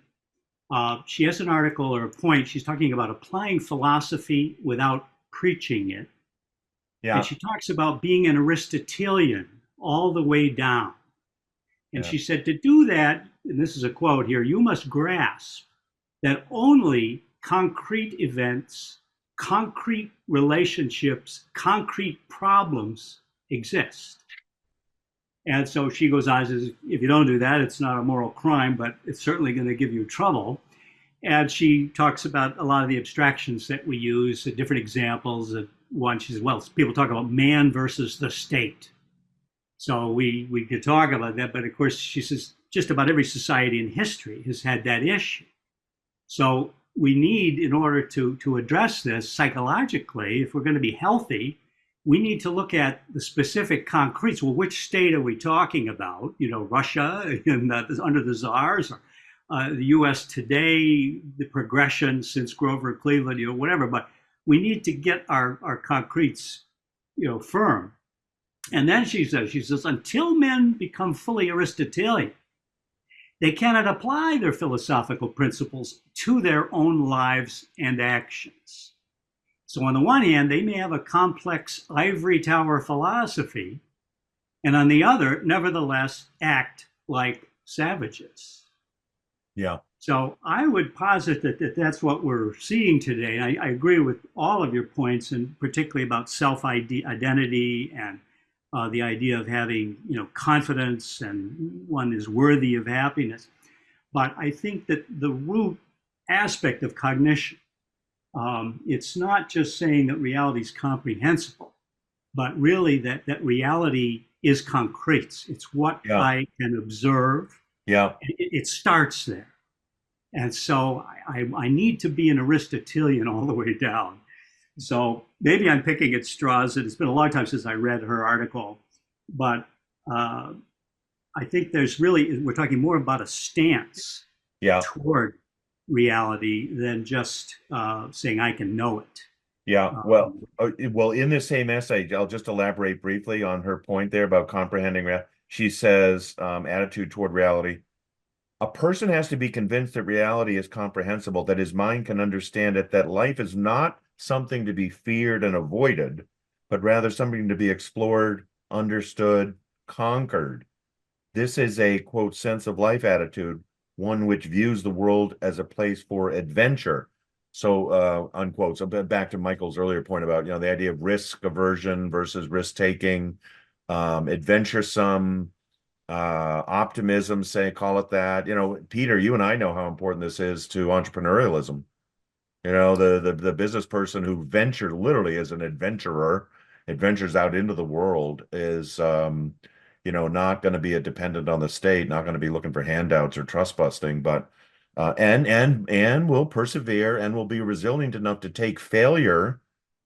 Speaker 9: she has an article or a point, she's talking about applying philosophy without preaching it.
Speaker 1: Yeah.
Speaker 9: And she talks about being an Aristotelian all the way down. And
Speaker 1: Yeah.
Speaker 9: she said, to do that, and this is a quote here, you must grasp that only concrete events, concrete relationships, concrete problems exist. And so she goes on, says, if you don't do that, it's not a moral crime, but it's certainly going to give you trouble. And she talks about a lot of the abstractions that we use, different examples. One, she says, well, people talk about man versus the state. So we could talk about that, but of course, she says, just about every society in history has had that issue. So we need, in order to address this psychologically, if we're going to be healthy, we need to look at the specific concretes. Well, which state are we talking about? Russia under the czars, or the U.S. today, the progression since Grover Cleveland, whatever. But we need to get our concretes, firm. And then she says, until men become fully Aristotelian, they cannot apply their philosophical principles to their own lives and actions. So on the one hand, they may have a complex ivory tower philosophy, and on the other, nevertheless, act like savages.
Speaker 1: Yeah.
Speaker 9: So I would posit that that's what we're seeing today. I agree with all of your points, and particularly about self-identity and the idea of having, confidence and one is worthy of happiness. But I think that the root aspect of cognition, it's not just saying that reality is comprehensible, but really that reality is concrete. It's what I can observe.
Speaker 1: Yeah.
Speaker 9: It starts there. And so I need to be an Aristotelian all the way down. So maybe I'm picking at straws, and it's been a long time since I read her article, but I think we're talking more about a stance toward reality than just saying I can know it.
Speaker 1: Yeah. Well, in this same essay, I'll just elaborate briefly on her point there about comprehending. She says, attitude toward reality. A person has to be convinced that reality is comprehensible, that his mind can understand it, that life is not something to be feared and avoided, but rather something to be explored, understood, conquered. This is a, quote, sense of life attitude, one which views the world as a place for adventure. So, unquote. So back to Michael's earlier point about, the idea of risk aversion versus risk taking, adventuresome, optimism, call it that. Peter, you and I know how important this is to entrepreneurialism. The business person who literally as an adventurer, adventures out into the world is, not going to be a dependent on the state, not going to be looking for handouts or trust busting, but and will persevere and will be resilient enough to take failure,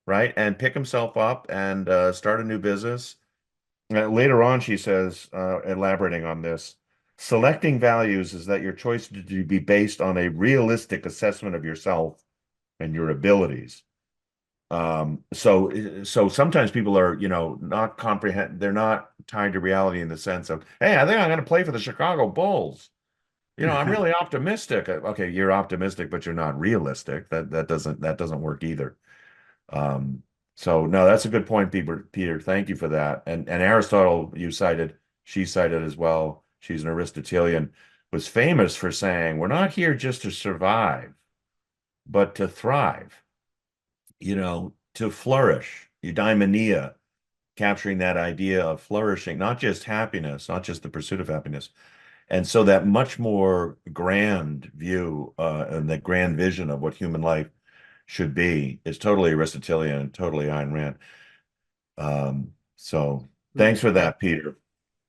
Speaker 1: right, and pick himself up and start a new business. Later on, she says, elaborating on this, selecting values is that your choice to be based on a realistic assessment of yourself and your abilities. So sometimes people are, they're not tied to reality in the sense of, hey, I think I'm going to play for the Chicago Bulls. I'm really optimistic. Okay, you're optimistic, but you're not realistic. That doesn't work either. So no, that's a good point, Peter. Thank you for that. And Aristotle, she cited as well. She's an Aristotelian, was famous for saying, we're not here just to survive, but to thrive, to flourish, eudaimonia, capturing that idea of flourishing, not just happiness, not just the pursuit of happiness. And so that much more grand view and that grand vision of what human life should be is totally Aristotelian, totally Ayn Rand. So thanks for that, Peter.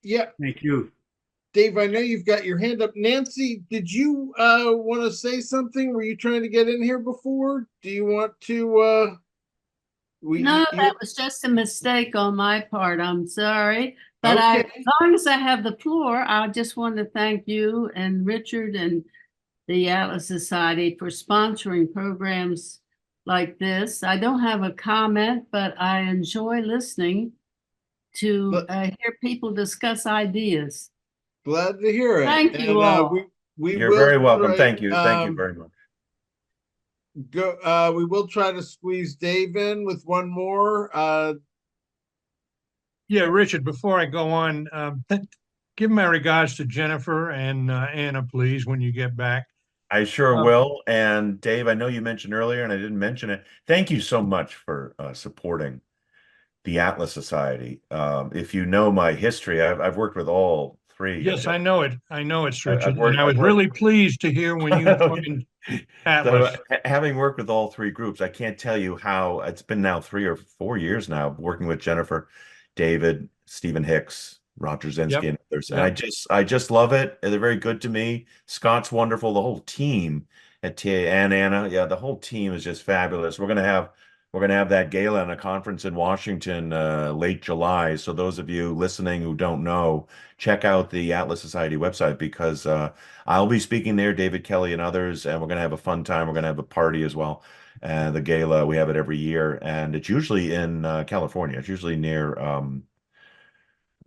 Speaker 3: Yeah.
Speaker 9: Thank you.
Speaker 3: Dave, I know you've got your hand up. Nancy, did you want to say something? Were you trying to get in here before? Do you want to
Speaker 8: No, that was just a mistake on my part. I'm sorry. But
Speaker 3: Okay.
Speaker 8: as long as I have the floor, I just want to thank you and Richard and the Atlas Society for sponsoring programs like this. I don't have a comment, but I enjoy listening to hear people discuss ideas.
Speaker 3: Glad to hear it.
Speaker 8: Thank you all.
Speaker 3: We
Speaker 1: You're
Speaker 3: will
Speaker 1: very welcome.
Speaker 3: try,
Speaker 1: Thank you. Thank you very much.
Speaker 3: we will try to squeeze Dave in with one more.
Speaker 4: Yeah, Richard, before I go on, give my regards to Jennifer and Anna, please, when you get back.
Speaker 1: I sure will. And Dave, I know you mentioned earlier, and I didn't mention it. Thank you so much for supporting the Atlas Society. If you know my history, I've worked with all three.
Speaker 4: Yes, I know it. I know it's Richard.
Speaker 1: worked-
Speaker 4: And I was
Speaker 1: I've worked-
Speaker 4: really pleased to hear when you joined Atlas.
Speaker 1: So, having worked with all three groups, I can't tell you how it's been now 3 or 4 years now working with Jennifer, David, Stephen Hicks, Roger Zensky, and others. And I just love it. They're very good to me. Scott's wonderful. The whole team at TA and Anna, yeah, the whole team is just fabulous. We're gonna have that gala and a conference in Washington late July. So those of you listening who don't know, check out the Atlas Society website because I'll be speaking there, David Kelly and others, and we're gonna have a fun time. We're gonna have a party as well. And the gala, we have it every year, and it's usually in California. It's usually near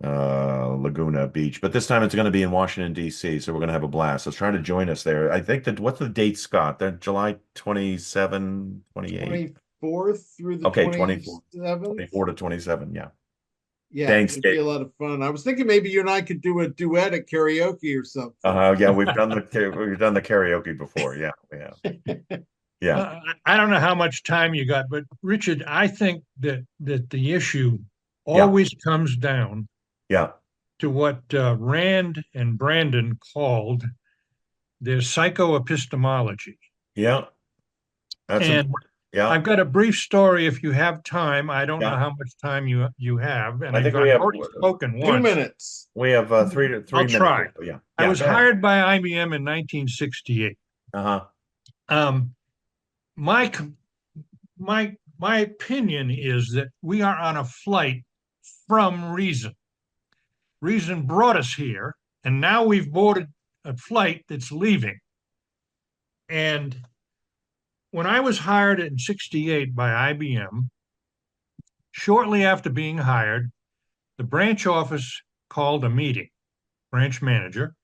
Speaker 1: Laguna Beach, but this time it's going to be in Washington, D.C. So we're going to have a blast. So try to join us there. I think that what's the date, Scott? That July 27, 28?
Speaker 3: 24th through the
Speaker 1: 24.
Speaker 3: 27th.
Speaker 1: 24 to 27. Yeah.
Speaker 3: Yeah,
Speaker 1: Thanks,
Speaker 3: it'd be
Speaker 1: Dave.
Speaker 3: a lot of fun. I was thinking maybe you and I could do a duet at karaoke or something.
Speaker 1: Yeah, we've done the karaoke before. Yeah, we have. Yeah.
Speaker 4: I don't know how much time you got, but Richard, I think that the issue always comes down to what Rand and Brandon called their psychoepistemology.
Speaker 1: Yeah. That's important. Yeah.
Speaker 4: I've got a brief story if you have time. I don't know how much time you have. And
Speaker 1: I think
Speaker 4: I've already spoken once.
Speaker 3: 2 minutes.
Speaker 1: We have 3 minutes.
Speaker 4: Try.
Speaker 1: Yeah.
Speaker 4: I was hired by IBM in 1968. My opinion is that we are on a flight from reason. Reason brought us here, and now we've boarded a flight that's leaving. And when I was hired in 68 by IBM, shortly after being hired, the branch office called a meeting, branch manager,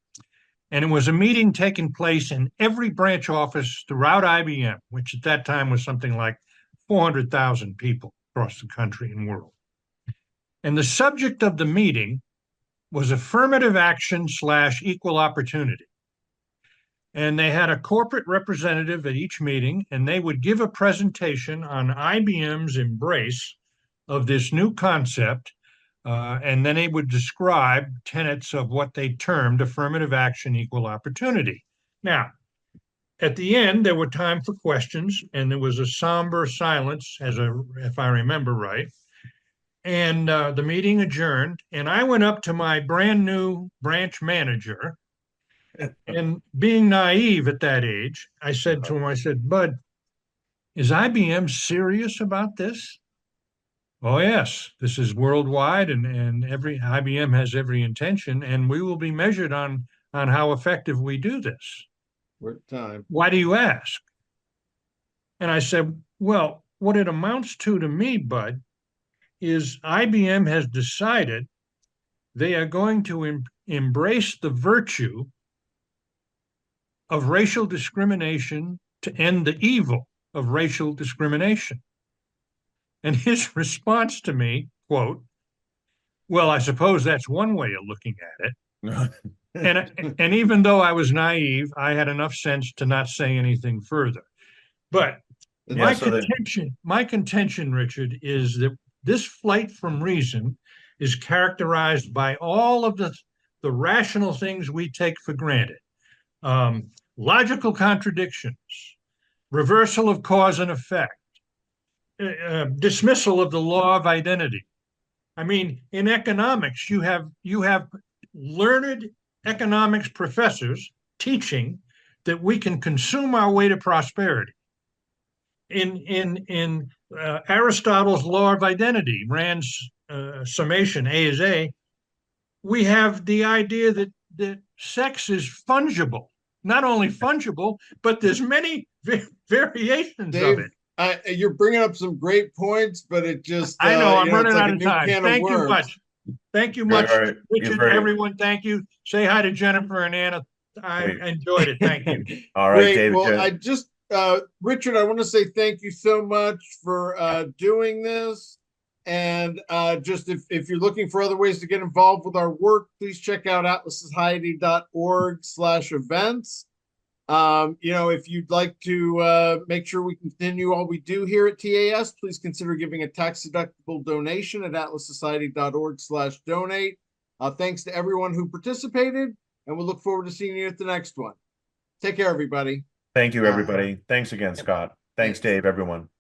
Speaker 4: and it was a meeting taking place in every branch office throughout IBM, which at that time was something like 400,000 people across the country and world. And the subject of the meeting was affirmative action / equal opportunity. And they had a corporate representative at each meeting, and they would give a presentation on IBM's embrace of this new concept, and then they would describe tenets of what they termed affirmative action, equal opportunity. Now, at the end, there were time for questions, and there was a somber silence, if I remember right. And the meeting adjourned, and I went up to my brand new branch manager, and being naive at that age, I said to him, Bud, is IBM serious about this? Oh, yes, this is worldwide, and every IBM has every intention, and we will be measured on how effective we do this.
Speaker 3: Work time.
Speaker 4: Why do you ask? And I said, well, what it amounts to me, Bud, is IBM has decided they are going to embrace the virtue of racial discrimination to end the evil of racial discrimination. And his response to me, quote, well, I suppose that's one way of looking at it. and even though I was naive, I had enough sense to not say anything further. But my contention, Richard, is that this flight from reason is characterized by all of the rational things we take for granted. Logical contradictions, reversal of cause and effect, dismissal of the law of identity. I mean, in economics, you have learned economics professors teaching that we can consume our way to prosperity. In Aristotle's law of identity, Rand's summation, A is A, we have the idea that sex is fungible. Not only fungible, but there's many variations
Speaker 3: Dave,
Speaker 4: of it.
Speaker 3: You're bringing up some great points, but it just
Speaker 4: I know I'm running
Speaker 3: it's like
Speaker 4: out
Speaker 3: a
Speaker 4: of
Speaker 3: new
Speaker 4: time.
Speaker 3: can of
Speaker 4: Thank you
Speaker 3: worms.
Speaker 4: much. Thank you
Speaker 1: All
Speaker 4: much,
Speaker 1: right. You're
Speaker 4: Richard.
Speaker 1: very-
Speaker 4: Everyone, thank you. Say hi to Jennifer and Anna. I
Speaker 1: Wait.
Speaker 4: enjoyed it. Thank you.
Speaker 1: All right,
Speaker 3: Great.
Speaker 1: David.
Speaker 3: Well, I just Richard, I want to say thank you so much for doing this. And just if you're looking for other ways to get involved with our work, please check out atlassociety.org/events. If you'd like to make sure we continue all we do here at TAS, please consider giving a tax-deductible donation at atlassociety.org/donate. Thanks to everyone who participated, and we'll look forward to seeing you at the next one. Take care, everybody.
Speaker 1: Thank you, everybody. Thanks again, Scott. Thanks, Dave, everyone.